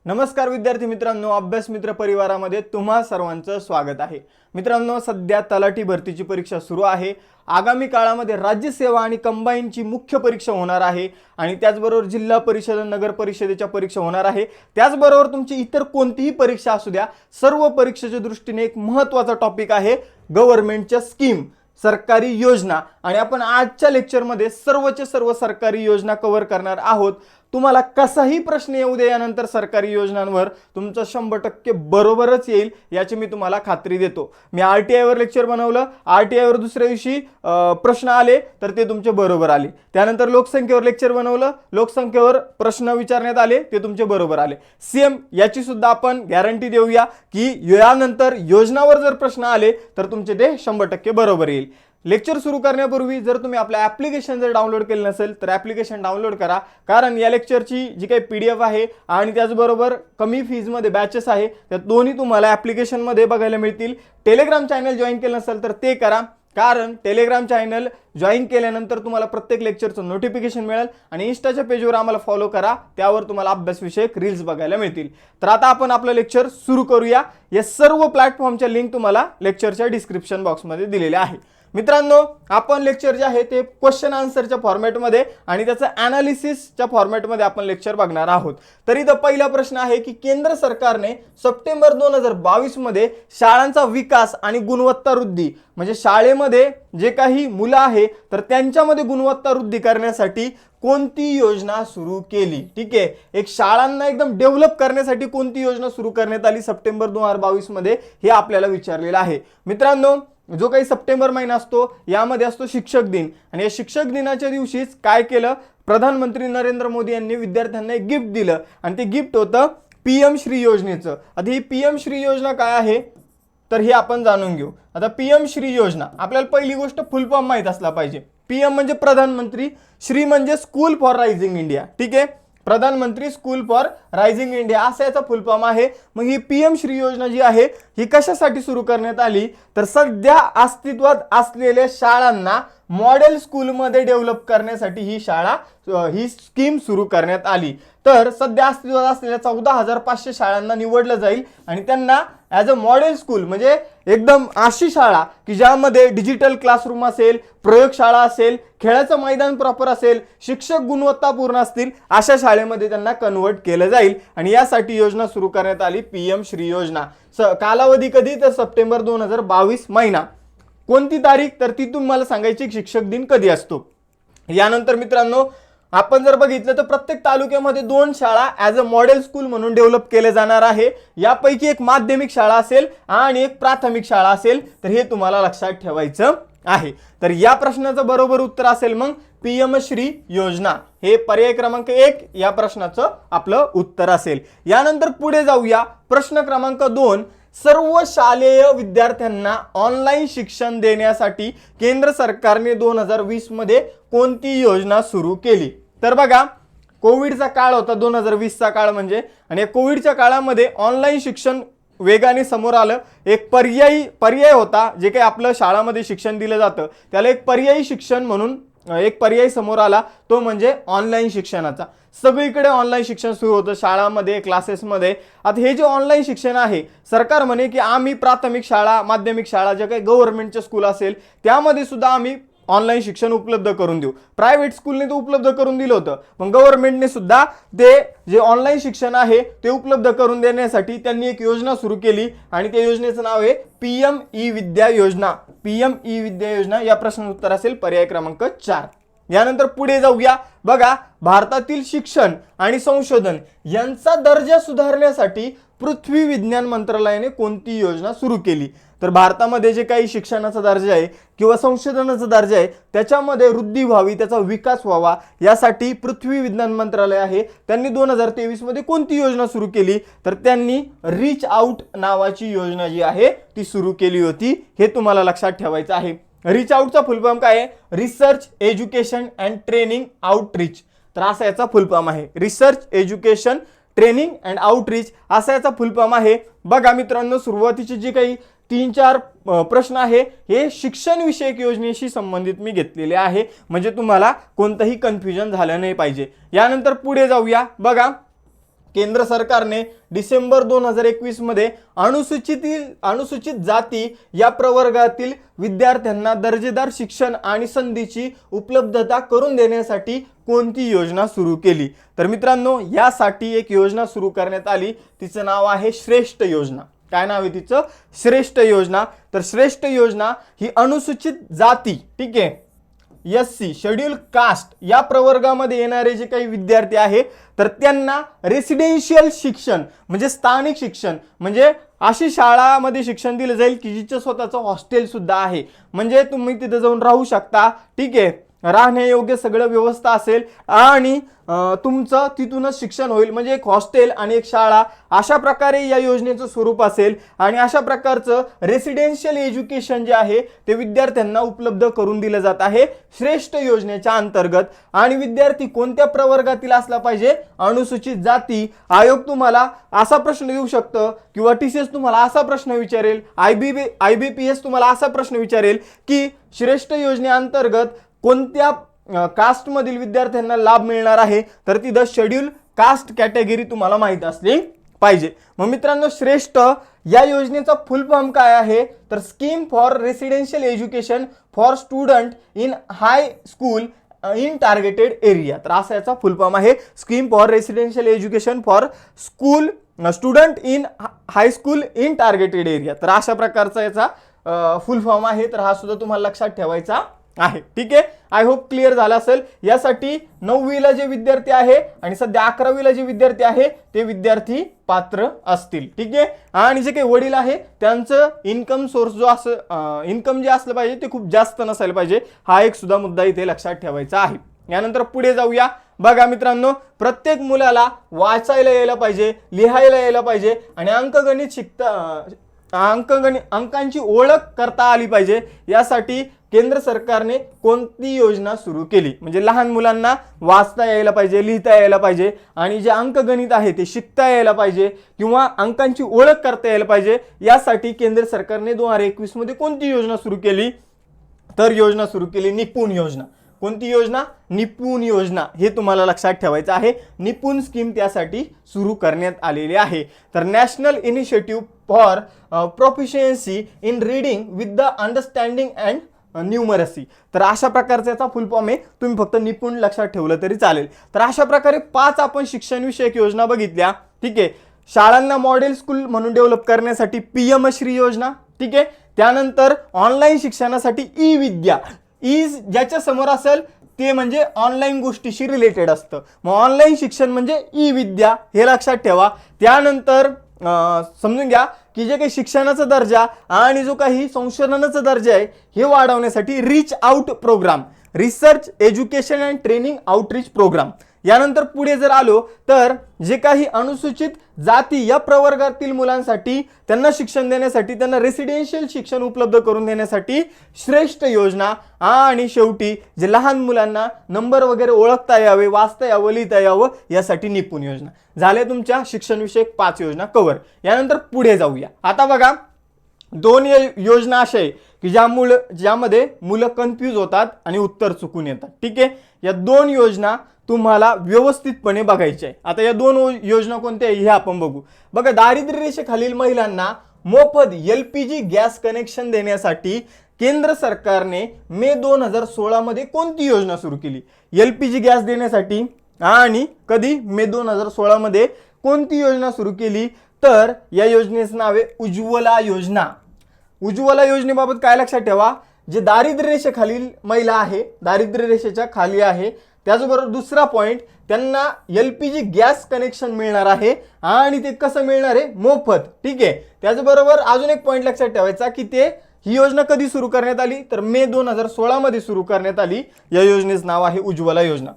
नमस्कार विद्यार्थी मित्रांनो, अभ्यास मित्र परिवारामध्ये तुम्हा सर्वांचं स्वागत आहे। मित्रांनो, सध्या तलाठी भरतीची परीक्षा सुरू आहे। आगामी काळामध्ये राज्यसेवा आणि कंबाईनची मुख्य परीक्षा होणार आहे आणि त्याचबरोबर जिल्हा परिषद नगर परिषदेच्या परीक्षा होणार आहे। त्याचबरोबर तुमची इतर कोणतीही परीक्षा असू द्या, सर्व परीक्षेच्या दृष्टीने एक महत्त्वाचा टॉपिक आहे गव्हर्नमेंटच्या स्कीम, सरकारी योजना। आणि आपण आजच्या लेक्चरमध्ये सर्वचे सर्व सरकारी योजना कव्हर करणार आहोत। तुम्हाला कसाही प्रश्न येऊ दे यानंतर सरकारी योजनांवर तुमचं 100% बरोबरच येईल याची मी तुम्हाला खात्री देतो। मी आरटीआय वर लेक्चर बनवलं, आरटीआय वर दुसऱ्या दिवशी प्रश्न आले तर ते तुमचे बरोबर आले। त्यानंतर लोकसंख्येवर लेक्चर बनवलं, लोकसंख्येवर प्रश्न विचारण्यात आले, ते तुमचे बरोबर आले। सेम याची सुद्धा आपण गॅरंटी देऊया की यानंतर योजनावर जर प्रश्न आले तर तुमचे ते 100% बरोबर येईल। लेक्चर सुरू करण्यापूर्वी जर तुम्ही आपलं ॲप्लिकेशन जर डाउनलोड केलं नसेल तर ॲप्लिकेशन डाउनलोड करा, कारण या लेक्चरची जी काही PDF आहे आणि त्याचबरोबर कमी फीजमध्ये बॅचेस आहे त्या दोन्ही तुम्हाला ॲप्लिकेशनमध्ये बघायला मिळतील। टेलिग्राम चॅनल जॉईन केलं नसेल तर ते करा, कारण टेलिग्राम चॅनल जॉईन केल्यानंतर तुम्हाला प्रत्येक लेक्चरचं नोटिफिकेशन मिळेल आणि इंस्टाच्या पेजवर आम्हाला फॉलो करा, त्यावर तुम्हाला अभ्यासविषयक रील्स बघायला मिळतील। तर आता आपण आपलं लेक्चर सुरू करूया। या सर्व प्लॅटफॉर्मच्या लिंक तुम्हाला लेक्चरच्या डिस्क्रिप्शन बॉक्समध्ये दिलेल्या आहे। मित्रांनो, आपण लेक्चर जे आहे ते क्वेश्चन आन्सरच्या फॉर्मॅटमध्ये आणि त्याचं ॲनालिसिसच्या फॉर्मॅटमध्ये आपण लेक्चर बघणार आहोत। तर इथं पहिला प्रश्न आहे की केंद्र सरकारने सप्टेंबर 2022 मध्ये शाळांचा विकास आणि गुणवत्ता वृद्धी, म्हणजे शाळेमध्ये जे काही मुलं आहे तर त्यांच्यामध्ये गुणवत्ता वृद्धी करण्यासाठी कोणती योजना सुरू केली। ठीक आहे, एक शाळांना एकदम डेव्हलप करण्यासाठी कोणती योजना सुरू करण्यात आली सप्टेंबर 2022 मध्ये, हे आपल्याला विचारलेलं आहे। मित्रांनो, जो काही सप्टेंबर महिना असतो यामध्ये असतो शिक्षक दिन, आणि या शिक्षक दिनाच्या दिवशीच काय केलं, प्रधानमंत्री नरेंद्र मोदी यांनी विद्यार्थ्यांना एक गिफ्ट दिलं आणि ते गिफ्ट होतं PM श्री योजनेचं। आता ही PM श्री योजना काय आहे तर हे आपण जाणून घेऊ। आता PM श्री योजना, आपल्याला पहिली गोष्ट फुल फॉर्म माहित असला पाहिजे। PM म्हणजे प्रधानमंत्री, श्री म्हणजे स्कूल फॉर रायझिंग इंडिया। ठीक आहे, प्रधानमंत्री स्कूल फॉर रायझिंग इंडिया असा याचा फुल फॉर्म आहे। मग ही PM श्री योजना जी आहे ही कशासाठी सुरू करण्यात आली तर सध्या अस्तित्वात असलेल्या शाळांना मॉडेल स्कूलमध्ये डेव्हलप करण्यासाठी ही स्कीम सुरू करण्यात आली। तर सध्या अस्तित्वात असलेल्या 14,500 शाळांना निवडलं जाईल आणि त्यांना ॲज अ मॉडेल स्कूल, म्हणजे एकदम अशी शाळा की ज्यामध्ये डिजिटल क्लासरूम असेल, प्रयोगशाळा असेल, खेळाचं मैदान प्रॉपर असेल, शिक्षक गुणवत्तापूर्ण असतील, अशा शाळेमध्ये त्यांना कन्वर्ट केलं जाईल आणि यासाठी योजना सुरू करण्यात आली PM श्री योजना। कालावधी कधी तर सप्टेंबर 2022 महिना। कोणती तारीख तर ती तुम्हाला सांगायची शिक्षक दिन कधी असतो। यानंतर मित्रांनो, आपण जर बघितलं तर प्रत्येक तालुक्यामध्ये 2 शाळा ॲज अ मॉडेल स्कूल म्हणून डेव्हलप केले जाणार आहे। यापैकी एक माध्यमिक शाळा असेल आणि एक प्राथमिक शाळा असेल, तर हे तुम्हाला लक्षात ठेवायचं आहे। तर या प्रश्नाचं बरोबर उत्तर असेल मग PM श्री योजना, हे पर्याय क्रमांक 1 या प्रश्नाचं आपलं उत्तर असेल। यानंतर पुढे जाऊया, प्रश्न क्रमांक 2, सर्व शालेय विद्यार्थ्यांना ऑनलाईन शिक्षण देण्यासाठी केंद्र सरकारने 2020 मध्ये कोणती योजना सुरू केली। तर बघा, कोविडचा काळ होता 2020चा काळ म्हणजे, आणि या कोविडच्या काळामध्ये ऑनलाईन शिक्षण वेगाने समोर आलं। एक पर्याय होता, जे काही आपलं शाळामध्ये शिक्षण दिलं जातं त्याला एक पर्यायी शिक्षण म्हणून एक पर्याय समोर आला, तो म्हणजे ऑनलाईन शिक्षणाचा। सगळीकडे ऑनलाईन शिक्षण सुरू होतं, शाळांमध्ये, क्लासेसमध्ये। आता हे जे ऑनलाईन शिक्षण आहे, सरकार म्हणे की आम्ही प्राथमिक शाळा, माध्यमिक शाळा, जे काही गव्हर्नमेंटचे स्कूल असेल त्यामध्ये सुद्धा आम्ही ऑनलाईन शिक्षण उपलब्ध करून देऊ। प्रायव्हेट स्कूलने ते उपलब्ध करून दिलं होतं, पण गव्हर्नमेंटने सुद्धा ते जे ऑनलाईन शिक्षण आहे ते उपलब्ध करून देण्यासाठी त्यांनी एक योजना सुरू केली आणि त्या योजनेचं नाव आहे PM ई विद्या योजना। PM ई विद्या योजना या प्रश्नाचं उत्तर असेल पर्याय क्रमांक 4। यानंतर पुढे जाऊया, बघा, भारतातील शिक्षण आणि संशोधन यांचा दर्जा सुधारण्यासाठी पृथ्वी विज्ञान मंत्रालयाने कोणती योजना सुरू केली। तर भारतामध्ये जे काही शिक्षणाचा दर्जा आहे किंवा संशोधनाचा दर्जा आहे त्याच्यामध्ये वृद्धी व्हावी, त्याचा विकास व्हावा, यासाठी पृथ्वी विज्ञान मंत्रालय आहे, त्यांनी 2023 मध्ये कोणती योजना सुरू केली तर त्यांनी रीच आउट नावाची योजना जी आहे ती सुरू केली होती। हे तुम्हाला लक्षात ठेवायचं आहे। रीच आउटचा फुल फॉर्म काय आहे, research education and training outreach. तर असा याचा फुल फॉर्म आहे, research education training and outreach असा याचा फुल फॉर्म आहे। बघा मित्रांनो, सुरुवातीची जी काही 3-4 प्रश्न आहे हे शिक्षण विषयक योजनेशी संबंधित मी घेतलेले आहे, म्हणजे तुम्हाला कोणतंही कन्फ्युजन झालं नाही पाहिजे। यानंतर पुढे जाऊया, बघा केंद्र सरकारने डिसेंबर 2021 मध्ये अनुसूचित जाती या प्रवर्गातील विद्यार्थ्यांना दर्जेदार शिक्षण आणि संधीची उपलब्धता करून देण्यासाठी कोणती योजना सुरू केली? तर मित्रांनो, यासाठी एक योजना सुरू करण्यात आली, तिचं नाव आहे श्रेष्ठ योजना. काय नाव आहे तिचं? श्रेष्ठ योजना. तर श्रेष्ठ योजना ही अनुसूचित जाती, ठीक आहे, SC शेड्यूल कास्ट या प्रवर्गामध्ये येणारे जे काही विद्यार्थी आहे तर त्यांना रेसिडेन्शियल शिक्षण म्हणजे स्थानिक शिक्षण म्हणजे अशी शाळामध्ये शिक्षण दिलं जाईल की जिचं स्वतःचं हॉस्टेल सुद्धा आहे, म्हणजे तुम्ही तिथे जाऊन राहू शकता, ठीक आहे, राहण्यायोग्य सगळं व्यवस्था असेल आणि तुमचं तिथूनच शिक्षण होईल, म्हणजे एक हॉस्टेल आणि एक शाळा अशा प्रकारे या योजनेचं स्वरूप असेल आणि अशा प्रकारचं रेसिडेन्शियल एज्युकेशन जे आहे ते विद्यार्थ्यांना उपलब्ध करून दिलं जात आहे श्रेष्ठ योजनेच्या अंतर्गत. आणि विद्यार्थी कोणत्या प्रवर्गातील असला पाहिजे? अनुसूचित जाती. आयोग तुम्हाला असा प्रश्न देऊ शकतं किंवा TCS तुम्हाला असा प्रश्न विचारेल, IBPS तुम्हाला असा प्रश्न विचारेल की श्रेष्ठ योजनेअंतर्गत कोणत्या कास्ट मधील विद्यार्थ्यांना लाभ मिळणार आहे, तर ती शेड्यूल कास्ट कॅटेगरी तुम्हाला माहित असली पाहिजे. मग मित्रांनो, श्रेष्ठ या योजनेचा फुल फॉर्म काय आहे? तर scheme for residential education for student in high school in targeted area. तर असा याचा फुल फॉर्म आहे, scheme for residential education for student in high school in targeted area. तर अशा प्रकारचा याचा फुल फॉर्म आहे. तर हा सुद्धा तुम्हाला लक्षात ठेवायचा आहे, ठीक आहे. आय होप क्लिअर झाला असेल. यासाठी 9वीला जे विद्यार्थी आहे आणि सध्या 11वीला जे विद्यार्थी आहे ते विद्यार्थी पात्र असतील, ठीक आहे. आणि जे काही वडील आहे त्यांचं इन्कम सोर्स जो इन्कम जे असलं पाहिजे ते खूप जास्त नसायला पाहिजे, हा एक सुद्धा मुद्दा इथे लक्षात ठेवायचा आहे. यानंतर पुढे जाऊया. बघा मित्रांनो, प्रत्येक मुलाला वाचायला यायला पाहिजे, लिहायला यायला पाहिजे आणि अंकांची ओळख करता आली पाहिजे. यासाठी केंद्र सरकारने कोणती योजना सुरू केली? म्हणजे लहान मुलांना वाचता यायला पाहिजे, लिहिता यायला पाहिजे आणि जे अंकगणित आहे ते शिकता यायला पाहिजे किंवा अंकांची ओळख करता यायला पाहिजे. यासाठी केंद्र सरकारने 2021 मध्ये कोणती योजना सुरू केली? तर योजना सुरू केली निपुण योजना. कोणती योजना? निपुण योजना. हे तुम्हाला लक्षात ठेवायचं आहे. निपुण स्कीम त्यासाठी सुरू करण्यात आलेली आहे. तर national initiative for proficiency in reading with the understanding and numeracy. तर अशा प्रकारचा याचा फुल फॉर्म आहे, तुम्ही फक्त निपुण लक्षात ठेवलं तरी चालेल. तर अशा प्रकारे 5 आपण शिक्षण विषयक योजना बघितल्या, ठीक आहे. शाळांना मॉडेल स्कूल म्हणून डेव्हलप करण्यासाठी PM श्री योजना, ठीक आहे. त्यानंतर ऑनलाईन शिक्षणासाठी ई विद्या, ज्याच्या समोर असेल ते म्हणजे ऑनलाईन गोष्टीशी रिलेटेड असतं, मग ऑनलाईन शिक्षण म्हणजे ई विद्या, हे लक्षात ठेवा. त्यानंतर समजून घ्या की जे काही शिक्षणाचा दर्जा आणि जो काही संशोधनाचा दर्जा आहे हे वाढवण्यासाठी reach out programme, research education and training outreach programme. यानंतर पुढे जर आलो तर जे काही अनुसूचित जाती या प्रवर्गातील मुलांसाठी त्यांना शिक्षण देण्यासाठी, त्यांना रेसिडेन्शियल शिक्षण उपलब्ध करून देण्यासाठी श्रेष्ठ योजना. आणि शेवटी जे लहान मुलांना नंबर वगैरे ओळखता यावे, वाचता यावं, लिहिता यावं यासाठी निपुण योजना. झाले तुमच्या शिक्षण विषयक 5 योजना कव्हर. यानंतर पुढे जाऊया. आता बघा, 2 योजना अशा आहे की ज्यामध्ये मुलं कन्फ्यूज होतात आणि उत्तर चुकून येतात, ठीक आहे. या 2 योजना तुम्हाला व्यवस्थितपणे बघायचे आहे. आता या 2 योजना कोणत्या हे आपण बघू. बघा, दारिद्र्य रेषेखालील महिलांना मोफत LPG गॅस कनेक्शन देण्यासाठी केंद्र सरकारने मे 2016 मध्ये कोणती योजना सुरू केली? LPG गॅस देण्यासाठी. आणि कधी? मे 2016 मध्ये कोणती योजना सुरू केली? तर या योजनेचं नाव आहे उज्ज्वला योजना. उज्ज्वला योजनेबाबत काय लक्षात ठेवा? जे दारिद्र्य रेषेखालील महिला आहे, दारिद्र्य रेषेच्या खाली आहे, त्याचबरोबर दुसरा पॉइंट, त्यांना LPG गॅस कनेक्शन मिळणार आहे आणि ते कसं मिळणार आहे? मोफत, ठीक आहे. त्याचबरोबर अजून एक पॉइंट लक्षात ठेवायचा की ही योजना कधी सुरू करण्यात आली? तर मे 2016 मध्ये सुरू करण्यात आली. या योजनेचं नाव आहे उज्ज्वला योजना.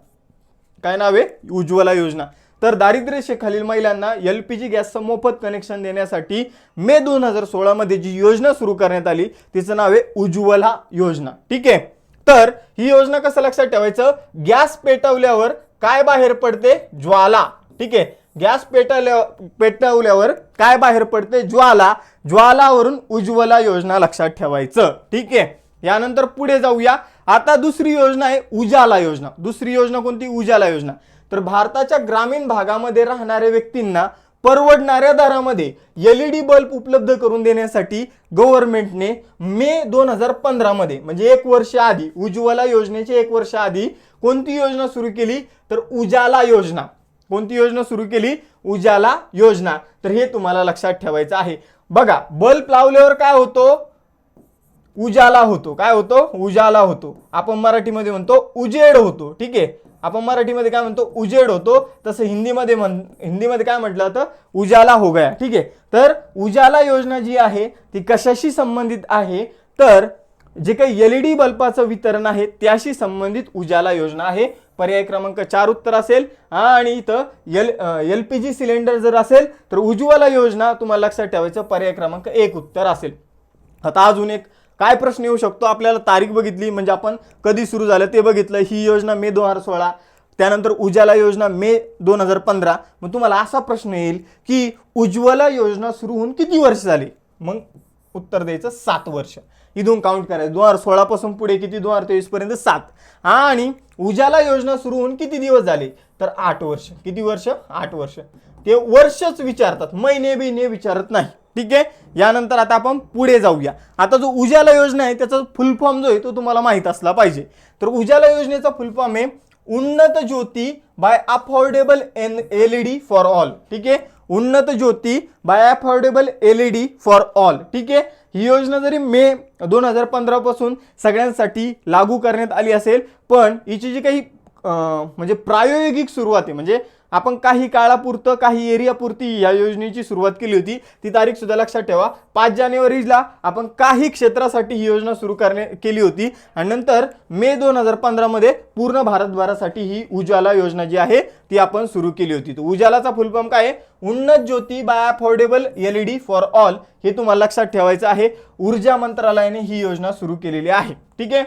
काय नाव आहे? उज्ज्वला योजना. तर दारिद्र्य रेषेखालील महिलांना LPG गॅसचं मोफत कनेक्शन देण्यासाठी मे 2016 मध्ये जी योजना सुरू करण्यात आली तिचं नाव आहे उज्ज्वला योजना, ठीक आहे. तर ही योजना कसं लक्षात ठेवायचं? गॅस पेटवल्यावर काय बाहेर पडते? ज्वाला, ठीक आहे. गॅस पेटवल्यावर काय बाहेर पडते? ज्वाला. ज्वालावरून उज्ज्वला योजना लक्षात ठेवायचं, ठीक आहे. यानंतर पुढे जाऊया. आता दुसरी योजना आहे उजाला योजना. दुसरी योजना कोणती? उजाला योजना. तर भारताच्या ग्रामीण भागामध्ये राहणाऱ्या व्यक्तींना परवडणाऱ्या दरामध्ये LED बल्ब उपलब्ध करून देण्यासाठी गव्हर्नमेंटने मे 2015 मध्ये म्हणजे 1 वर्ष आधी उज्ज्वला योजनेचे 1 वर्ष आधी कोणती योजना सुरू केली तर उजाला योजना. कोणती योजना सुरू केली? उजाला योजना. तर हे तुम्हाला लक्षात ठेवायचं आहे. बघा, बल्ब लावल्यावर काय होतो? उजाला होतो. काय होतो? उजाला होतो. आपण मराठीमध्ये म्हणतो उजेड होतो. ठीक आहे, आपण मराठीमध्ये काय म्हणतो? उजेड होतो. तसं हिंदीमध्ये काय म्हटलं होतं? उजाला हो गया. ठीक आहे, तर उजाला योजना जी आहे ती कशाशी संबंधित आहे तर जे काही LED बल्बाचं वितरण आहे त्याशी संबंधित उजाला योजना आहे. पर्याय क्रमांक 4 उत्तर असेल. आणि इथं LPG सिलेंडर जर असेल तर उज्ज्वला योजना तुम्हाला लक्षात ठेवायचं पर्याय क्रमांक 1 उत्तर असेल. आता अजून एक काय प्रश्न येऊ शकतो? आपल्याला तारीख बघितली म्हणजे आपण कधी सुरू झालं ते बघितलं. ही योजना मे 2016, त्यानंतर उजाला योजना मे 2015. मग तुम्हाला असा प्रश्न येईल की उज्ज्वला योजना सुरू होऊन किती वर्ष झाली? मग उत्तर द्यायचं 7 वर्ष. इथून काउंट करायचं 2016 पासून पुढे किती? 2023 पर्यंत 7. आणि उजाला योजना सुरू होऊन किती दिवस झाले तर 8 वर्ष. किती वर्ष? 8 वर्ष. ते वर्षच विचारतात, महिने बिने विचारत नाही. ठीक आहे, यानंतर आता आपण पुढे जाऊया. आता जो उजाला योजना आहे त्याचा फुल फॉर्म जो आहे तो तुम्हाला माहित असला पाहिजे. तर उजाला योजनेचा फुल फॉर्म आहे Unnat Jyoti by affordable LED for all. ठीक आहे, Unnat Jyoti by affordable LED for all. ठीक आहे, ही योजना जरी मे 2015 पासून सगळ्यांसाठी लागू करण्यात आली असेल पण हिची जी काही म्हणजे प्रायोगिक सुरुवात आहे म्हणजे आपण काही काळापुरतं काही एरियापुरती या योजनेची सुरुवात केली होती. ती तारीख सुद्धा लक्षात ठेवा. 5 जानेवारीला आपण काही क्षेत्रासाठी ही योजना सुरू केली होती आणि नंतर मे 2015 मध्ये पूर्ण भारतभरासाठी ही उजाला योजना जी आहे ती आपण सुरू केली होती. तर उजालाचा फुल फॉर्म काय आहे? Unnat Jyoti by affordable LED for all. हे तुम्हाला लक्षात ठेवायचं आहे. ऊर्जा मंत्रालयाने ही योजना सुरू केलेली आहे. ठीक आहे,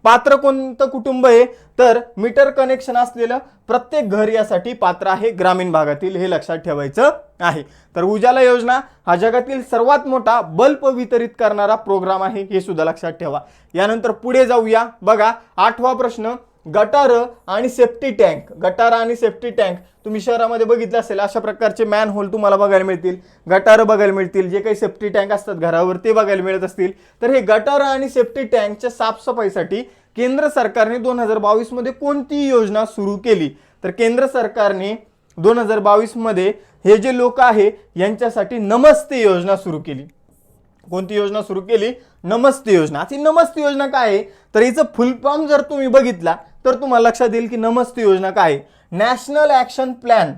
पात्र कोणतं कुटुंब आहे तर मीटर कनेक्शन असलेलं प्रत्येक घर यासाठी पात्र आहे ग्रामीण भागातील. हे लक्षात ठेवायचं आहे. तर उजाला योजना हा जगातील सर्वात मोठा बल्ब वितरित करणारा प्रोग्राम आहे. हे सुद्धा लक्षात ठेवा. यानंतर पुढे जाऊया. बघा, 8वा प्रश्न, गटार आणि सेफ्टी टँक. गटार आणि सेफ्टी टँक तुम्ही शहरामध्ये बघितलं असेल. अशा प्रकारचे मॅन होल तुम्हाला बघायला मिळतील, गटार बघायला मिळतील, जे काही सेफ्टी टँक असतात घरावर ते बघायला मिळत असतील. तर हे गटार आणि सेफ्टी टँकच्या साफसफाईसाठी केंद्र सरकारने 2022 मध्ये कोणती योजना सुरू केली तर केंद्र सरकारने 2022 मध्ये हे जे लोक आहे यांच्यासाठी नमस्ते योजना सुरू केली. कोणती योजना सुरू केली? नमस्ते योजना. ती नमस्ते योजना काय आहे तर हिचं फुल फॉर्म जर तुम्ही बघितला तर तुम्हाला लक्षात येईल की नमस्ते योजना काय आहे? National action plan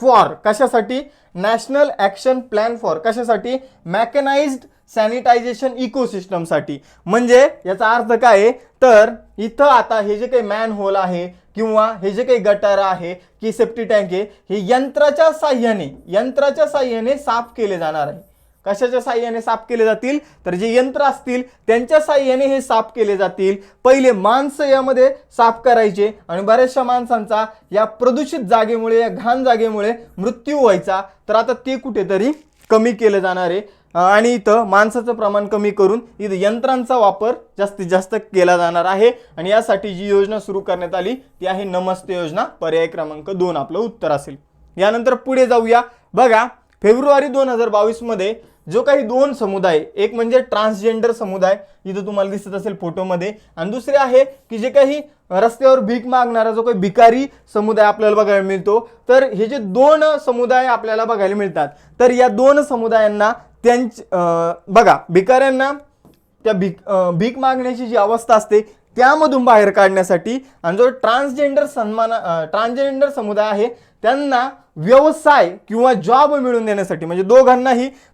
for. कशासाठी? नॅशनल ॲक्शन प्लॅन फॉर कशासाठी? मॅकनाइज्ड सॅनिटायझेशन इकोसिस्टमसाठी. म्हणजे याचा अर्थ काय आहे तर इथं आता हे जे काही मॅन होल आहे किंवा हे जे काही गटार आहे की सेफ्टी टँक आहे हे यंत्राच्या साह्याने साफ केले जाणार आहे. कशाच्या साह्याने साफ केले जातील तर जे यंत्र असतील त्यांच्या साह्याने हे साफ केले जातील. पहिले माणसं यामध्ये साफ करायचे आणि बऱ्याचशा माणसांचा या प्रदूषित जागेमुळे या घाण जागेमुळे मृत्यू व्हायचा. तर आता ते कुठेतरी कमी केलं जाणार आहे आणि इथं माणसाचं प्रमाण कमी करून इथं यंत्रांचा वापर जास्तीत जास्त केला जाणार आहे. आणि यासाठी जी योजना सुरू करण्यात आली ती आहे नमस्ते योजना. पर्याय क्रमांक 2 आपलं उत्तर असेल. यानंतर पुढे जाऊया. बघा, फेब्रुवारी 2022 मध्ये जो काही 2 समुदाय, एक म्हणजे ट्रान्सजेंडर समुदाय इथं तुम्हाला दिसत असेल फोटोमध्ये आणि दुसरे आहे की जे काही रस्त्यावर भीक मागणारा जो काही भिकारी समुदाय आपल्याला बघायला मिळतो. तर हे जे 2 समुदाय आपल्याला बघायला मिळतात तर या 2 समुदायांना बघा भिकाऱ्यांना त्या भीक मागण्याची जी अवस्था असते त्यामधून बाहेर काढण्यासाठी आणि जो ट्रान्सजेंडर समुदाय आहे त्यांना व्यवसाय किंवा जॉब मिळवून देण्यासाठी म्हणजे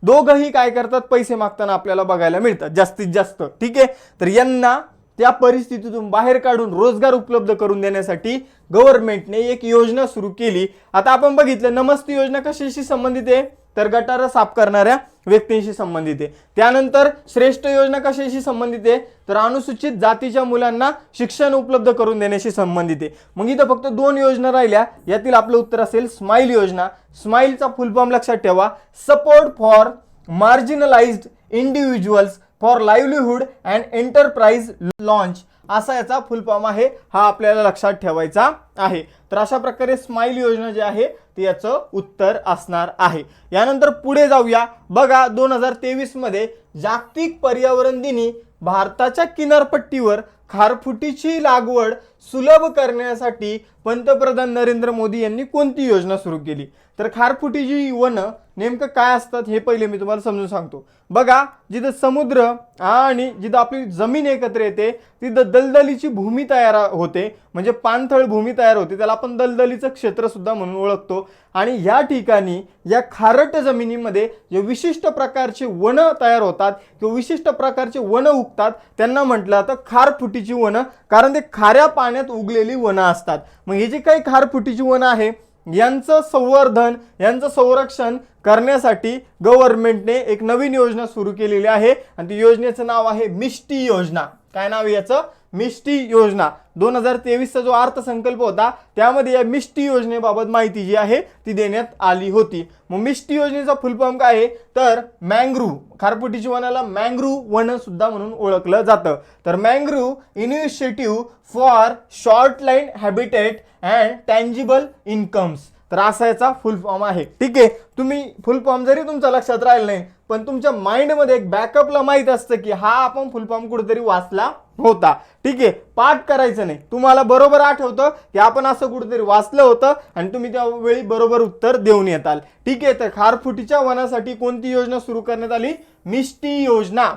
दोघंही काय करतात पैसे मागताना आपल्याला बघायला मिळतात जास्तीत जास्त. ठीक आहे, तर यांना त्या परिस्थितीतून बाहेर काढून रोजगार उपलब्ध करून देण्यासाठी गव्हर्नमेंटने एक योजना सुरू केली. आता आपण बघितलं नमस्ते योजना कशाशी संबंधित आहे तर गटार साफ करणाऱ्या व्यक्तींशी संबंधित आहे. त्यानंतर श्रेष्ठ योजना कशाशी संबंधित आहे तर अनुसूचित जातीच्या मुलांना शिक्षण उपलब्ध करून देण्याशी संबंधित आहे. मग इथं फक्त 2 योजना राहिल्या. यातील आपलं उत्तर असेल स्माइल योजना. स्माइलचा फुल फॉर्म लक्षात ठेवा, support for marginalised individuals for livelihood and enterprise launch असा याचा फुल फॉर्म आहे, हा आपल्याला लक्षात ठेवायचा आहे. तर अशा प्रकारे स्माइल योजना जी आहे ती याचं उत्तर असणार आहे. यानंतर पुढे जाऊया. बघा 2023 मध्ये जागतिक पर्यावरण दिनी भारताच्या किनारपट्टीवर खारफुटीची लागवड सुलभ करण्यासाठी पंतप्रधान नरेंद्र मोदी यांनी कोणती योजना सुरू केली? तर खारफुटीची वन नेमकं काय असतात हे पहिले मी तुम्हाला समजून सांगतो. बघा, जिथं समुद्र आणि जिथं आपली जमीन एकत्र येते तिथं दलदलीची भूमी तयार होते, म्हणजे पाणथळ भूमी तयार होते, त्याला आपण दलदलीचं क्षेत्र सुद्धा म्हणून ओळखतो. आणि या ठिकाणी या खारट जमिनीमध्ये जे विशिष्ट प्रकारचे वन तयार होतात किंवा विशिष्ट प्रकारचे वन उगतात त्यांना म्हटलं जातं खारफुटीची वन, कारण ते खाऱ्या पाण्यात उगलेली वन असतात. मग हे जे काही खारफुटीची वन आहे यांचं संवर्धन, यांचं संरक्षण करण्यासाठी गव्हर्नमेंटने एक नवीन योजना सुरू केलेली आहे आणि ती योजनेचं नाव आहे मिष्टी योजना. काय नाव आहे याचं? मिष्टी योजना. 2023 चा जो अर्थसंकल्प होता त्यामध्ये या मिष्टी योजनेबाबत माहिती जी आहे ती देण्यात आली होती. मग मिष्टी योजनेचा फुल फॉर्म काय आहे? तर मँग्रोव्ह, खारफुटीची वनाला मँग्रोव्ह वन सुद्धा म्हणून ओळखलं जातं. तर mangrove initiative for shoreline habitat and tangible incomes, तर असा याचा फुल फॉर्म आहे. ठीक आहे, तुम्ही फुल फॉर्म जरी तुमच्या लक्षात राहिला नाही पण तुमच्या माइंडमध्ये एक बॅकअपला माहित असतं की हा आपण फुल फॉर्म कुठेतरी वाचला होता. ठीक आहे, पाठ करायचं नाही, तुम्हाला बरोबर आठवतं की आपण असं कुठेतरी वाचलं होतं आणि तुम्ही त्यावेळी बरोबर उत्तर देऊन येताल. ठीक आहे, तर खारफुटीच्या वनासाठी कोणती योजना सुरू करण्यात आली? मिष्टी योजना.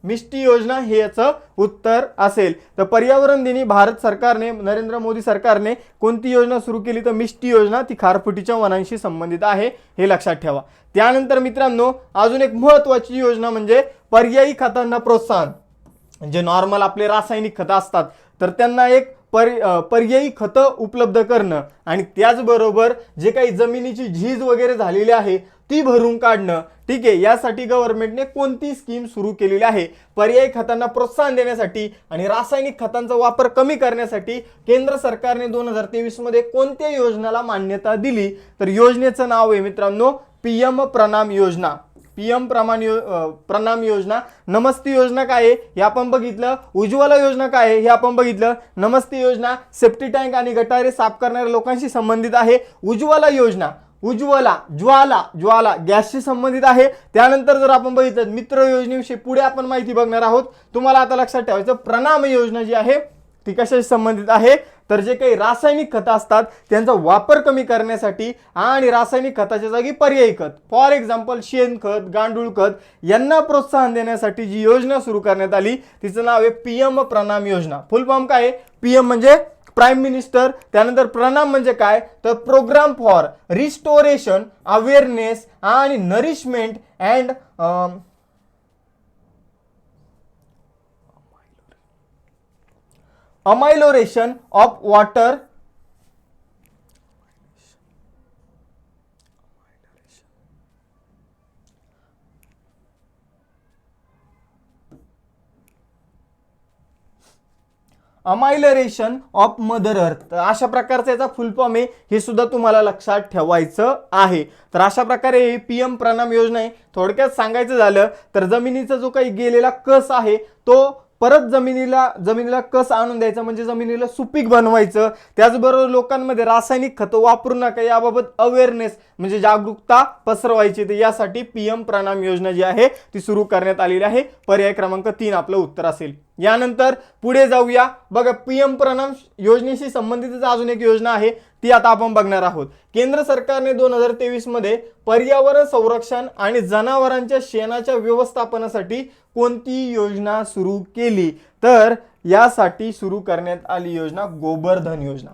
मिष्टी योजना हे याचं उत्तर असेल. तर पर्यावरण दिनी भारत सरकारने, नरेंद्र मोदी सरकारने कोणती योजना सुरू केली? तर मिष्टी योजना, ती खारफुटीच्या वनांशी संबंधित आहे, हे लक्षात ठेवा. त्यानंतर मित्रांनो अजून एक महत्त्वाची योजना म्हणजे पर्यायी खतांना प्रोत्साहन. जे नॉर्मल आपले रासायनिक खतं असतात तर त्यांना एक पर्यायी खतं उपलब्ध करणं आणि त्याचबरोबर जे काही जमिनीची झीज वगैरे झालेली आहे ती भरून काढणं. ठीक आहे, यासाठी गव्हर्नमेंटने कोणती स्कीम सुरू केलेली आहे? पर्यायी खतांना प्रोत्साहन देण्यासाठी आणि रासायनिक खतांचा वापर कमी करण्यासाठी केंद्र सरकारने 2023 मध्ये कोणत्या योजनेला मान्यता दिली? तर योजनेचं नाव आहे मित्रांनो पीएम प्रणाम योजना. पीएम प्रणाम योजना. नमस्ते योजना काय आहे हे आपण बघितलं. उज्ज्वला योजना काय आहे हे आपण बघितलं. नमस्ते योजना सेफ्टी टँक आणि गटारे साफ करणाऱ्या लोकांशी संबंधित आहे. उज्ज्वला योजना, उज्ज्वला ज्वाला गॅसशी संबंधित आहे. त्यानंतर जर आपण बघितलं मित्र योजनेविषयी पुढे आपण माहिती बघणार आहोत. तुम्हाला आता लक्षात ठेवायचं प्रणाम योजना जी आहे ती कशाशी संबंधित आहे? तर जे काही रासायनिक खतं असतात त्यांचा वापर कमी करण्यासाठी आणि रासायनिक खताच्या जागी पर्यायी खत, फॉर एक्झाम्पल शेणखत, गांडूळ खत यांना प्रोत्साहन देण्यासाठी जी योजना सुरू करण्यात आली तिचं नाव आहे पीएम प्रणाम योजना. फुल फॉर्म काय आहे? पीएम म्हणजे प्राईम मिनिस्टर, त्यानंतर प्रणाम म्हणजे काय? तर प्रोग्राम फॉर रिस्टोरेशन अवेअरनेस आणि nourishment and amelioration of water amelioration of mother earth. तर अशा प्रकारचा याचा फुल फॉर्म आहे, हे सुद्धा तुम्हाला लक्षात ठेवायचं आहे. तर अशा प्रकारे पीएम प्रणाम योजना आहे. थोडक्यात सांगायचं झालं तर जमिनीचा जो काही गेलेला कस आहे तो परत जमिनीला कस आणून द्यायचा, म्हणजे जमिनीला सुपीक बनवायचं. त्याचबरोबर लोकांमध्ये रासायनिक खतं वापरू नका याबाबत अवेअरनेस म्हणजे जागरूकता पसरवायची. तर यासाठी पीएम प्रणाम योजना जी आहे ती सुरू करण्यात आलेली आहे. पर्याय क्रमांक 3 आपलं उत्तर असेल. यानंतर पुढे जाऊया. बघा, पीएम प्रणाम योजनेशी संबंधित अजून एक योजना आहे ती आता आपण बघणार आहोत. केंद्र सरकारने 2023 मध्ये पर्यावरण संरक्षण आणि जनावरांच्या शेणाच्या व्यवस्थापनासाठी कोणती योजना सुरू केली? तर यासाठी सुरू करण्यात आली योजना गोबरधन योजना.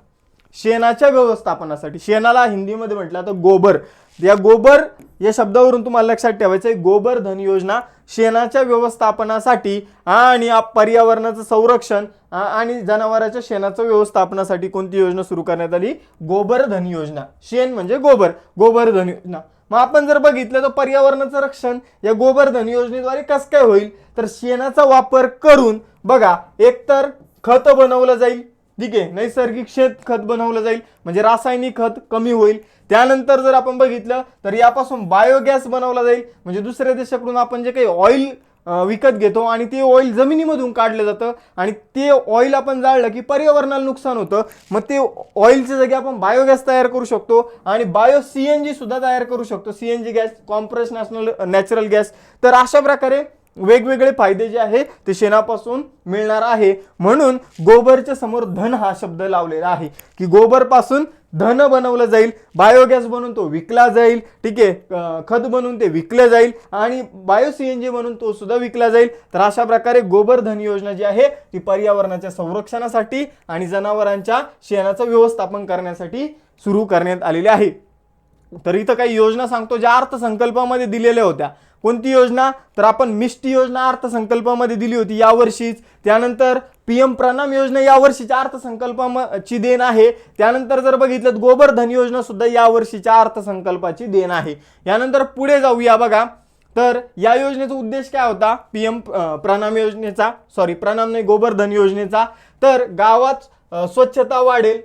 शेणाच्या व्यवस्थापनासाठी, शेणाला हिंदीमध्ये म्हटलं तर गोबर, या गोबर या शब्दावरून तुम्हाला लक्षात ठेवायचं आहे गोबरधन योजना. शेणाच्या व्यवस्थापनासाठी आणि पर्यावरणाचं संरक्षण आणि जनावरांच्या शेणाच्या व्यवस्थापनासाठी कोणती योजना सुरू करण्यात आली? गोबरधन योजना. शेण म्हणजे गोबरधन योजना. मग आपण जर बघितलं तर पर्यावरणाचं रक्षण या गोबरधन योजनेद्वारे कसं काय होईल? तर शेणाचा वापर करून बघा एकतर खत बनवलं जाईल. ठीक आहे, नैसर्गिक शेत खत बनवलं जाईल म्हणजे रासायनिक खत कमी होईल. त्यानंतर जर आपण बघितलं तर यापासून बायोगॅस बनवला जाईल म्हणजे दुसऱ्या देशाकडून आपण जे काही ऑइल विकत घेतो आणि ते ऑइल जमिनीमधून काढलं जातं आणि ते ऑइल आपण जाळलं की पर्यावरणाला नुकसान होतं. मग ते ऑइलच्या जागी आपण बायोगॅस तयार करू शकतो आणि बायो CNG सुद्धा तयार करू शकतो. CNG gas, compress natural gas. तर अशा प्रकारे वेगवेगळे फायदे जे आहे ते शेणापासून मिळणार आहे. म्हणून गोबरच्या समोर धन हा शब्द लावलेला आहे की गोबर पासून धन बनवलं जाईल, बायोगॅस बनवून तो विकला जाईल, ठीक आहे, खत बनवून ते विकलं जाईल आणि बायो CNG बनवून तो सुद्धा विकला जाईल. तर अशा प्रकारे गोबर धन योजना जी आहे ती पर्यावरणाच्या संरक्षणासाठी आणि जनावरांच्या शेणाचं व्यवस्थापन करण्यासाठी सुरू करण्यात आलेली आहे. तर इथं काही योजना सांगतो ज्या अर्थसंकल्पामध्ये दिलेल्या होत्या. कोणती योजना? तर आपण मिष्टी योजना अर्थसंकल्पामध्ये दिली होती यावर्षीच. त्यानंतर PM प्रणाम योजना यावर्षीच्या अर्थसंकल्पाची देण आहे. त्यानंतर जर बघितलं गोबर धन योजना सुद्धा यावर्षीच्या अर्थसंकल्पाची देण आहे. यानंतर पुढे जाऊया बघा. तर या योजनेचा उद्देश काय होता? PM प्रणाम योजनेचा, प्रणाम नाही, गोबर धन योजनेचा. तर गावात स्वच्छता वाढेल,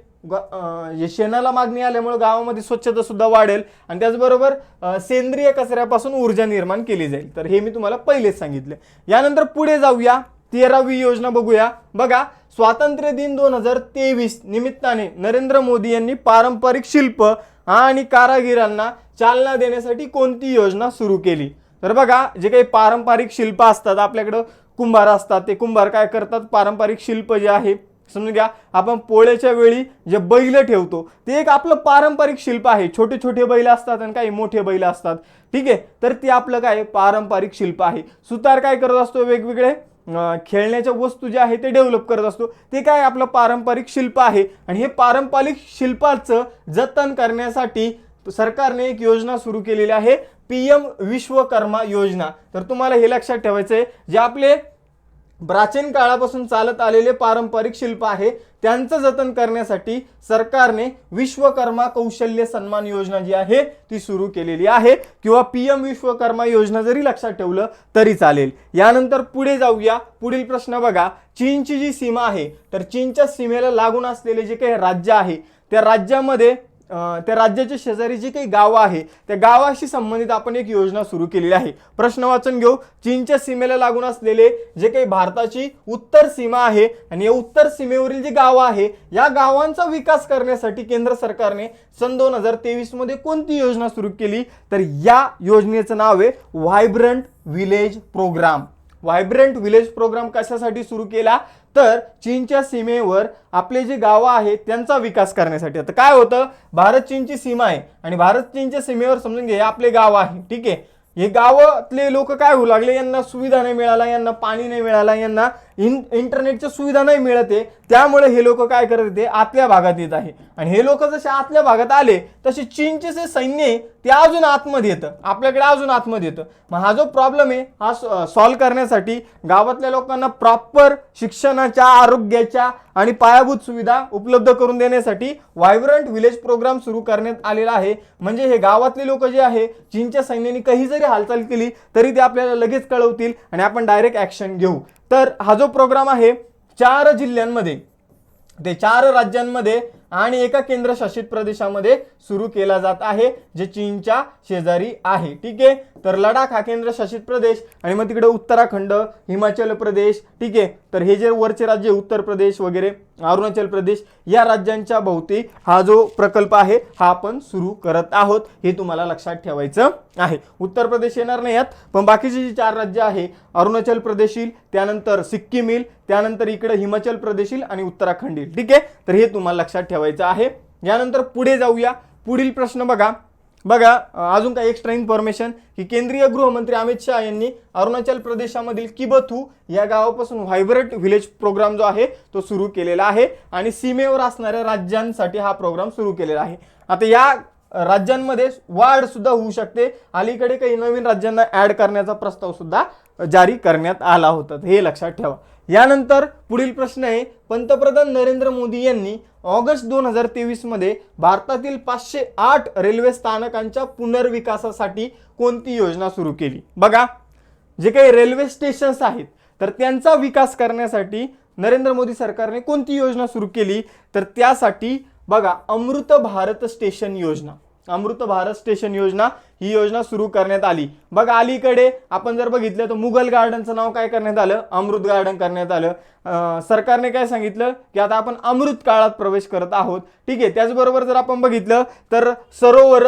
शेणाला मागणी आल्यामुळे गावामध्ये स्वच्छता सुद्धा वाढेल आणि त्याचबरोबर सेंद्रिय कचऱ्यापासून ऊर्जा निर्माण केली जाईल. तर हे मी तुम्हाला पहिलेच सांगितले. यानंतर पुढे जाऊया, 13वी योजना बघूया. बघा, स्वातंत्र्य दिन 2023 निमित्ताने नरेंद्र मोदी यांनी पारंपरिक शिल्प आणि कारागिरांना चालना देण्यासाठी कोणती योजना सुरू केली? तर बघा, जे काही पारंपरिक शिल्प असतात, आपल्याकडं कुंभार असतात, ते कुंभार काय करतात? पारंपरिक शिल्प जे आहे, समजून घ्या, आपण पोळ्याच्या वेळी जे बैल ठेवतो ते एक आपलं पारंपरिक शिल्प आहे. छोटे छोटे बैल असतात आणि काही मोठे बैल असतात, ठीक आहे. तर ते आपलं काय पारंपरिक शिल्प आहे. सुतार काय करत असतो? वेगवेगळे खेळण्याच्या वस्तू जे आहे ते डेव्हलप करत असतो. ते काय आपलं पारंपरिक शिल्प आहे. आणि हे पारंपरिक शिल्पाचं जतन करण्यासाठी सरकारने एक योजना सुरू केलेली आहे, PM विश्वकर्मा योजना. तर तुम्हाला हे लक्षात ठेवायचं आहे, जे आपले प्राचीन काळापासून चालत आलेले पारंपरिक शिल्प आहे त्यांचं जतन करण्यासाठी सरकारने विश्वकर्मा कौशल्य सन्मान योजना जी आहे ती सुरू केलेली आहे, किंवा PM विश्वकर्मा योजना जरी लक्षात ठेवलं तरी चालेल. यानंतर पुढे जाऊया. पुढील प्रश्न बघा, चीनची जी सीमा आहे, तर चीनच्या सीमेला लागून असलेले जे काही राज्य आहे त्या राज्यामध्ये त्या राज्याच्या शेजारी जी काही गावं आहे त्या गावाशी संबंधित आपण एक योजना सुरू केलेली आहे. प्रश्न वाचून घेऊ. चीनच्या सीमेला लागून असलेले जे काही भारताची उत्तर सीमा आहे आणि या उत्तर सीमेवरील जी गावं आहे या गावांचा विकास करण्यासाठी केंद्र सरकारने सन 2023 मध्ये कोणती योजना सुरू केली? तर या योजनेचं नाव आहे vibrant village programme. Vibrant village programme कशासाठी सुरू केला? तर चीनच्या सीमेवर आपले जे गावं आहेत त्यांचा विकास करण्यासाठी. आता काय होतं, भारत चीनची सीमा आहे आणि भारत चीनच्या सीमेवर समजून घे आपले गाव आहे, ठीक आहे. हे गावातले लोक काय होऊ लागले, यांना सुविधा नाही मिळाला, यांना पाणी नाही मिळाला, यांना इंटरनेटच्या सुविधा नाही मिळत आहे. त्यामुळे हे लोक काय करत होते, आतल्या भागात येत आहे. आणि हे लोक जसे आतल्या भागात आले तसे चीनचे जे सैन्य आहे ते अजून आतमध्ये येतं, आपल्याकडे अजून आतमध्ये येतं. मग हा जो प्रॉब्लेम आहे हा सॉल्व्ह करण्यासाठी गावातल्या लोकांना प्रॉपर शिक्षणाच्या, आरोग्याच्या आणि पायाभूत सुविधा उपलब्ध करून देण्यासाठी व्हायब्रंट विलेज प्रोग्राम सुरू करण्यात आलेला आहे. म्हणजे हे गावातले लोक जे आहे, चीनच्या सैन्याने काही जरी हालचाल केली तरी ते आपल्याला लगेच कळवतील आणि आपण डायरेक्ट ऍक्शन घेऊ. तर हा जो प्रोग्राम आहे 4 जिल्ह्यांमध्ये, ते 4 राज्यांमध्ये आणि एका केंद्रशासित प्रदेशामध्ये सुरू केला जात आहे, जे चीनच्या शेजारी आहे, ठीक आहे. तर लडाख हा केंद्रशासित प्रदेश आणि मग तिकडे उत्तराखंड, हिमाचल प्रदेश, ठीक आहे. तर हे जे वरचे राज्य उत्तर प्रदेश वगैरे, अरुणाचल प्रदेश, या राज्यांच्या भोवती हा जो प्रकल्प आहे हा आपण सुरू करत आहोत, हे तुम्हाला लक्षात ठेवायचं आहे. उत्तर प्रदेश येणार नाही यात, पण बाकीचे जे 4 राज्य आहे, अरुणाचल प्रदेश येईल, त्यानंतर सिक्कीम येईल, त्यानंतर इकडे हिमाचल प्रदेश येईल आणि उत्तराखंड येईल, ठीक आहे. तर हे तुम्हाला लक्षात ठेवायचं आहे. यानंतर पुढे जाऊया. पुढील प्रश्न बघा. अजून काही एक्स्ट्रा इन्फॉर्मेशन की केंद्रीय गृहमंत्री अमित शाह यांनी अरुणाचल प्रदेशामधील किबथू या गावापासून व्हायब्रंट विलेज प्रोग्राम जो आहे तो सुरू केलेला आहे आणि सीमेवर असणाऱ्या राज्यांसाठी हा प्रोग्राम सुरू केलेला आहे. आता या राज्यांमध्ये वाढ सुद्धा होऊ शकते. अलीकडे काही नवीन राज्यांना ऍड करण्याचा प्रस्ताव सुद्धा जारी करण्यात आला होता, हे लक्षात ठेवा. यानंतर पुढील प्रश्न आहे, पंतप्रधान नरेंद्र मोदी यांनी ऑगस्ट 2023 मध्ये भारतातील 508 रेल्वे स्थानकांच्या पुनर्विकासासाठी कोणती योजना सुरू केली? बघा, जे काही रेल्वे स्टेशन्स आहेत तर त्यांचा विकास करण्यासाठी नरेंद्र मोदी सरकारने कोणती योजना सुरू केली? तर त्यासाठी बघा, अमृत भारत स्टेशन योजना. अमृत भारत स्टेशन योजना ही योजना सुरू करण्यात आली। बघा अलीकडे आपण जर बघितलं तर मुघल गार्डनचं नाव काय करण्यात आलं, अमृत गार्डन करण्यात आलं। सरकारने काय सांगितलं की आता आपण अमृत काळात प्रवेश करत आहोत, ठीक आहे। त्याचबरोबर जर आपण बघितलं तर सरोवर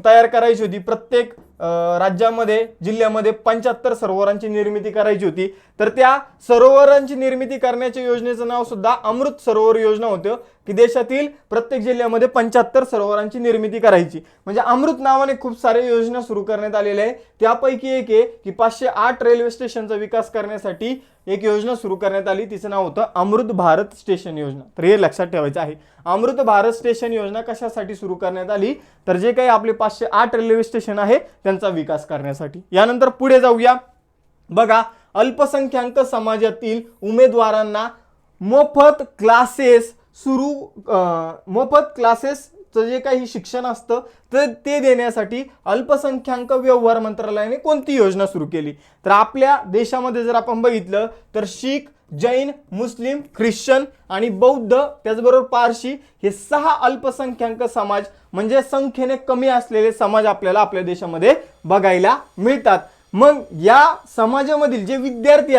तयार करायची होती, प्रत्येक राज्यामध्ये जिल्ह्यामध्ये 75 सरोवरांची निर्मिती करायची होती, तर त्या सरोवरांची निर्मिती करण्याच्या योजनेचं नाव सुद्धा अमृत सरोवर योजना होतं की देशातील प्रत्येक जिल्ह्यामध्ये 75 सरोवरांची निर्मिती करायची। म्हणजे अमृत नावाने खूप सारे योजना सुरू करण्यात आलेल्या आहे। त्यापैकी एक आहे की 508 रेल्वे स्टेशनचा विकास करण्यासाठी एक योजना सुरू करण्यात आली, तिचं नाव होतं अमृत भारत स्टेशन योजना। तर हे लक्षात ठेवायचं आहे। अमृत भारत स्टेशन योजना कशासाठी सुरू करण्यात आली, तर जे काही आपले 508 रेल्वे स्टेशन आहे त्यांचा विकास करण्यासाठी। यानंतर पुढे जाऊया। बघा अल्पसंख्याक समाजातील उमेदवारांना मोफत क्लासेस जे काही शिक्षण असतं तर ते देण्यासाठी अल्पसंख्याक व्यवहार मंत्रालयाने कोणती योजना सुरू केली, तर आपल्या देशामध्ये जर आपण बघितलं तर शीख, जैन, मुस्लिम, ख्रिश्चन आणि बौद्ध त्याचबरोबर पारशी हे 6 अल्पसंख्याक समाज म्हणजे संख्येने कमी असलेले समाज आपल्याला आपल्या देशामध्ये बघायला मिळतात। मग या समाजामधील जे विद्यार्थी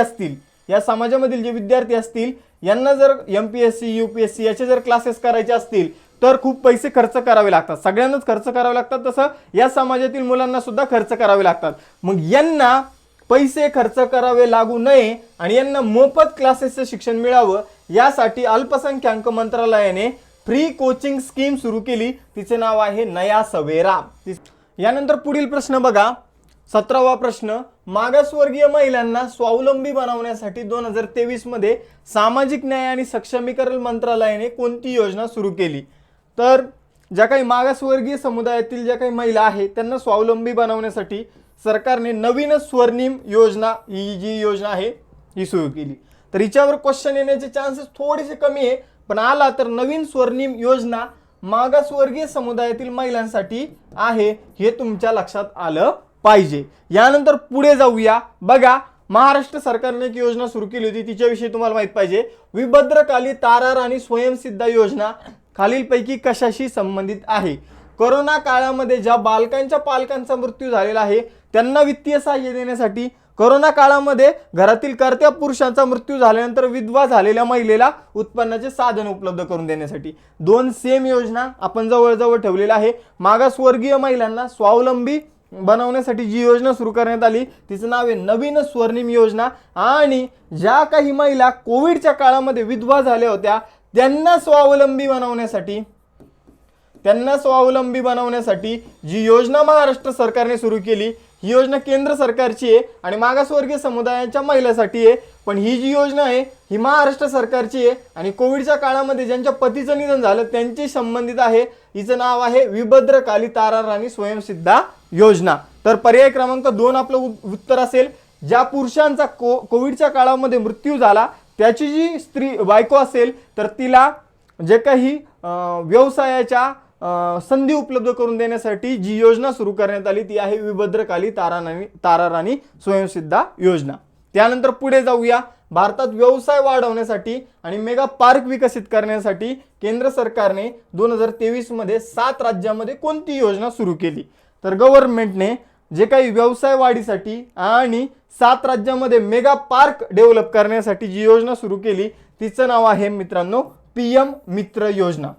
असतील यांना जर MPSC UPSC याचे जर क्लासेस करायचे असतील तर खूप पैसे खर्च करावे लागतात, सगळ्यांनाच खर्च करावे लागतात, तसं या समाजातील मुलांना सुद्धा खर्च करावे लागतात। मग यांना पैसे खर्च करावे लागू नये आणि यांना मोफत क्लासेसचं शिक्षण मिळावं यासाठी अल्पसंख्याक मंत्रालयाने फ्री कोचिंग स्कीम सुरू केली, तिचे नाव आहे नया सवेरा। यानंतर पुढील प्रश्न बघा, 17वा प्रश्न, मागासवर्गीय महिलांना स्वावलंबी बनवण्यासाठी 2023 मध्ये सामाजिक न्याय आणि सक्षमीकरण मंत्रालयाने कोणती योजना सुरू केली, तर ज्या काही मागासवर्गीय समुदायातील ज्या काही महिला आहेत त्यांना स्वावलंबी बनवण्यासाठी सरकारने नवीन स्वर्णिम योजना ही जी योजना आहे ही सुरू केली। तर हिच्यावर क्वेश्चन येण्याचे चान्सेस थोडेसे कमी आहे, पण आला तर नवीन स्वर्णिम योजना मागासवर्गीय समुदायातील महिलांसाठी आहे हे तुमच्या लक्षात आलं पाहिजे। यानंतर पुढे जाऊया। बघा महाराष्ट्र सरकारने एक योजना सुरू केली होती, तिच्याविषयी तुम्हाला माहित पाहिजे। विभद्रकाली तारा राणी स्वयंसिद्धा योजना खालीलपैकी कशाशी संबंधित आहे? कोरोना काळामध्ये ज्या बालकांच्या पालकांचा मृत्यू झालेला आहे त्यांना वित्तीय सहाय्य देण्यासाठी, कोरोना काळामध्ये घरातील कर्त्या पुरुषांचा मृत्यू झाल्यानंतर विधवा झालेल्या महिलेला उत्पन्नाचे साधन उपलब्ध करून देण्यासाठी 2 सेम योजना आपण जवळजवळ ठेवलेल्या आहे। मागासवर्गीय महिलांना स्वावलंबी बनवण्यासाठी जी योजना सुरू करण्यात आली तिचं नाव आहे नवीन स्वर्णिम योजना। आणि ज्या काही महिला कोविडच्या काळामध्ये विधवा झाल्या होत्या त्यांना स्वावलंबी बनवण्यासाठी जी योजना महाराष्ट्र सरकारने सुरू केली ही योजना केंद्र सरकारची आहे आणि मागासवर्गीय समुदायाच्या महिलांसाठी आहे, पण ही जी योजना आहे ही महाराष्ट्र सरकारची आहे आणि कोविडच्या काळामध्ये ज्यांच्या पतीचं निधन झालं त्यांची संबंधित आहे। हिचं नाव आहे विभद्रकाली तारा राणी स्वयंसिद्धा योजना। तर पर्याय क्रमांक 2 आपलं उत्तर असेल। ज्या पुरुषांचा कोविडच्या काळामध्ये मृत्यू झाला त्याची जी बायको असेल तर तिला जे काही व्यवसायाच्या संधी उपलब्ध करून देण्यासाठी जी योजना सुरू करण्यात आली ती आहे विभद्रकाली तारा राणी स्वयंसिद्धा योजना। त्यानंतर पुढे जाऊया। भारतात व्यवसाय वाढवण्यासाठी आणि मेगा पार्क विकसित करण्यासाठी केंद्र सरकारने 2023 मध्ये 7 राज्यांमध्ये कोणती योजना सुरू केली, तर गव्हर्नमेंटने जे काही व्यवसाय वाढीसाठी आणि 7 राज्यांमध्ये मेगा पार्क डेव्हलप करण्यासाठी जी योजना सुरू केली तिचं नाव आहे मित्रांनो PM मित्र योजना।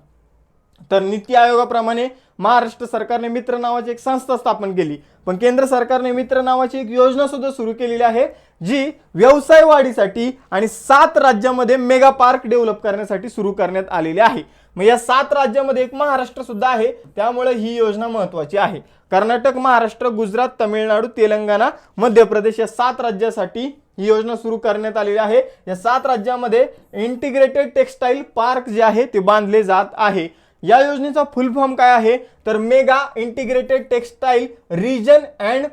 तर नीती आयोगाप्रमाणे महाराष्ट्र सरकारने मित्र नावाची एक संस्था स्थापन केली, पण केंद्र सरकारने मित्र नावाची एक योजना सुद्धा सुरू केलेली आहे जी व्यवसाय वाढीसाठी आणि 7 राज्यांमध्ये मेगा पार्क डेव्हलप करण्यासाठी सुरू करण्यात आलेली आहे। मग या 7 राज्यांमध्ये एक महाराष्ट्र सुद्धा आहे, त्यामुळे ही योजना महत्त्वाची आहे। कर्नाटक, महाराष्ट्र, गुजरात, तामिळनाडू, तेलंगणा, मध्य प्रदेश या 7 राज्यासाठी ही योजना सुरू करण्यात आलेली आहे। या 7 राज्यांमध्ये इंटिग्रेटेड टेक्सटाईल पार्क जे आहे ते बांधले जात आहे। या योजनेचा फुल फॉर्म काय आहे, तर mega integrated textile region and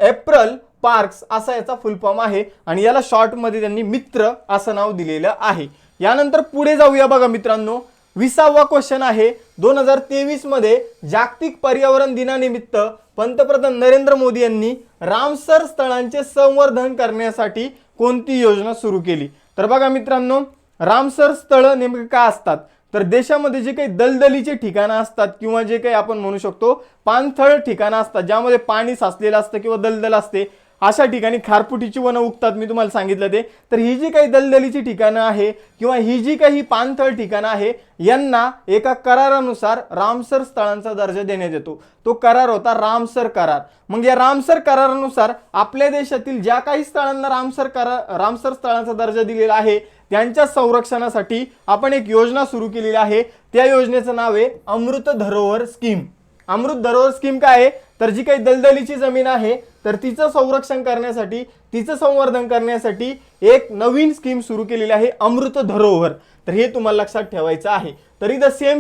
apparel parks असा याचा फुल फॉर्म आहे आणि याला शॉर्ट मध्ये त्यांनी मित्र असं नाव दिलेलं आहे। यानंतर पुढे जाऊया। बघा मित्रांनो 20वा क्वेश्चन आहे, 2023 मध्ये जागतिक पर्यावरण दिनानिमित्त पंतप्रधान नरेंद्र मोदी यांनी रामसर स्थळांचे संवर्धन करण्यासाठी कोणती योजना सुरू केली? तर बघा मित्रांनो रामसर स्थळ नेमके काय असतात, तर देशामध्ये जे काही दलदलीचे ठिकाणं असतात किंवा जे काही आपण म्हणू शकतो पाणथळ ठिकाणं असतात, ज्यामध्ये पाणी साचलेलं असतं किंवा दलदल असते, अशा ठिकाणी खारफुटीची वनं उगतात. मी तुम्हाला सांगितलं ते. तर ही जी काही दलदलीची ठिकाणं आहे किंवा ही जी काही पाणथळ ठिकाणं आहे, यांना एका करारानुसार रामसर स्थळांचा दर्जा देण्यात येतो. तो करार होता रामसर करार. मग या रामसर करारानुसार आपल्या देशातील ज्या काही स्थळांना रामसर स्थळांचा दर्जा दिलेला आहे, त्यांच्या संरक्षणासाठी आपण एक योजना सुरू केलेली आहे. त्या योजनेचं नाव आहे अमृत धरोहर स्कीम. अमृत धरोहर स्कीम काय आहे, तर जी काही दलदलीची जमीन आहे तर तिचं संरक्षण करण्यासाठी, तिचं संवर्धन करण्यासाठी एक नवीन स्कीम सुरू केलेली आहे, अमृत धरोहर. तर हे तुम्हाला लक्षात ठेवायचं आहे. तर इथं सेम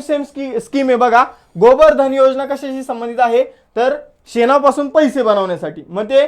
स्कीम आहे बघा. गोबर्धन योजना कशाशी संबंधित आहे, तर शेणापासून पैसे बनवण्यासाठी. मग ते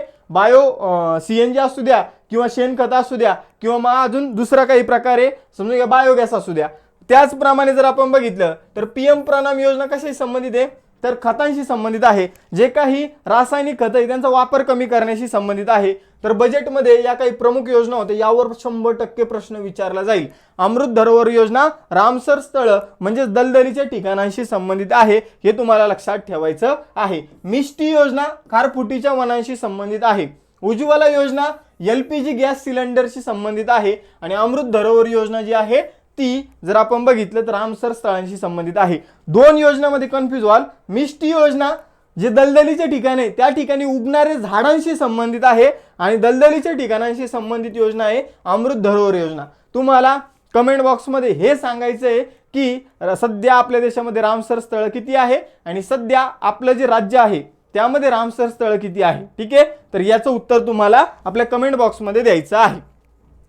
CNG असू द्या किंवा शेणखत असू द्या किंवा मग अजून दुसरा काही प्रकारे समजा बायोगॅस असू द्या. त्याचप्रमाणे जर आपण बघितलं तर PM प्रणाम योजना कशाशी संबंधित आहे, तर खतांशी संबंधित आहे. जे काही रासायनिक खत आहे त्यांचा वापर कमी करण्याशी संबंधित आहे. तर बजेटमध्ये या काही प्रमुख योजना होत्या, यावर 100% प्रश्न विचारला जाईल. अमृत धरोहर योजना रामसर स्थळ म्हणजे दलदलीच्या ठिकाणांशी संबंधित आहे, हे तुम्हाला लक्षात ठेवायचं आहे. मिष्टी योजना खारफुटीच्या वनांशी संबंधित आहे. उज्ज्वला योजना LPG गॅस सिलेंडरशी संबंधित आहे. आणि अमृत धरोहर योजना जी आहे ती जर आपण बघितलं तर रामसर स्थळांशी संबंधित आहे. दोन योजनांमध्ये कन्फ्युज व्हाल. मिष्टी योजना जे दलदलीचे ठिकाण आहे त्या ठिकाणी उगणारे झाडांशी संबंधित आहे आणि दलदलीच्या ठिकाणांशी संबंधित योजना आहे अमृत धरोहर योजना. तुम्हाला कमेंट बॉक्समध्ये हे सांगायचं आहे की सध्या आपल्या देशामध्ये रामसर स्थळ किती आहे आणि सध्या आपलं जे राज्य आहे त्यामध्ये रामसर स्थळ किती आहे. ठीक आहे, तर याचं उत्तर तुम्हाला आपल्या कमेंट बॉक्समध्ये द्यायचं आहे.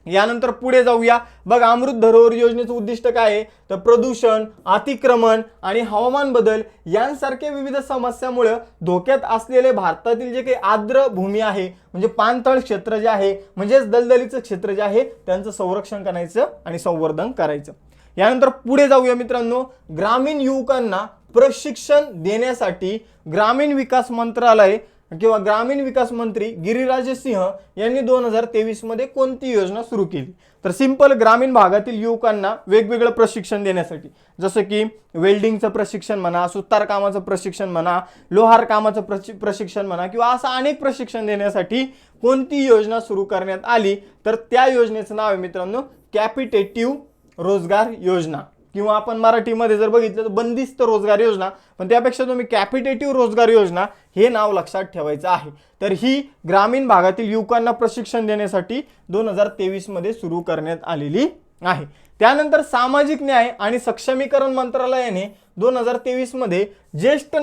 यानंतर पुढे जाऊया. बघा, अमृत धरोहर योजनेचं उद्दिष्ट काय आहे, तर प्रदूषण, अतिक्रमण आणि हवामान बदल यांसारख्या विविध समस्यामुळे धोक्यात असलेले भारतातील जे काही आर्द्र भूमी आहे म्हणजे पाणथळ क्षेत्र जे आहे म्हणजेच दलदलीचं क्षेत्र जे आहे त्यांचं संरक्षण करायचं आणि संवर्धन करायचं. यानंतर पुढे जाऊया मित्रांनो. ग्रामीण युवकांना प्रशिक्षण देण्यासाठी ग्रामीण विकास मंत्रालय किंवा ग्रामीण विकास मंत्री गिरिराज सिंह यांनी 2023 मध्ये कोणती योजना सुरू केली, तर सिंपल ग्रामीण भागातील युवकांना वेगवेगळं प्रशिक्षण देण्यासाठी, जसं की वेल्डिंगचं प्रशिक्षण म्हणा, सुतार कामाचं प्रशिक्षण म्हणा, लोहार कामाचं प्रशिक्षण म्हणा किंवा असं अनेक प्रशिक्षण देण्यासाठी कोणती योजना सुरू करण्यात आली, तर त्या योजनेचं नाव आहे मित्रांनो कॅपिटेटिव्ह रोजगार योजना किंवा आपण मराठीमध्ये जर बघितलं तर बंदिस्त रोजगार योजना, पण त्यापेक्षा तुम्ही कॅपिटेटिव्ह रोजगार योजना हे नाव लक्षात ठेवायचं आहे. तर ही ग्रामीण भागातील युवकांना प्रशिक्षण देण्यासाठी 2023 मध्ये सुरू करण्यात आलेली आहे. त्यानंतर सामाजिक न्याय आणि सक्षमीकरण मंत्रालयाने 2023 मध्ये ज्येष्ठ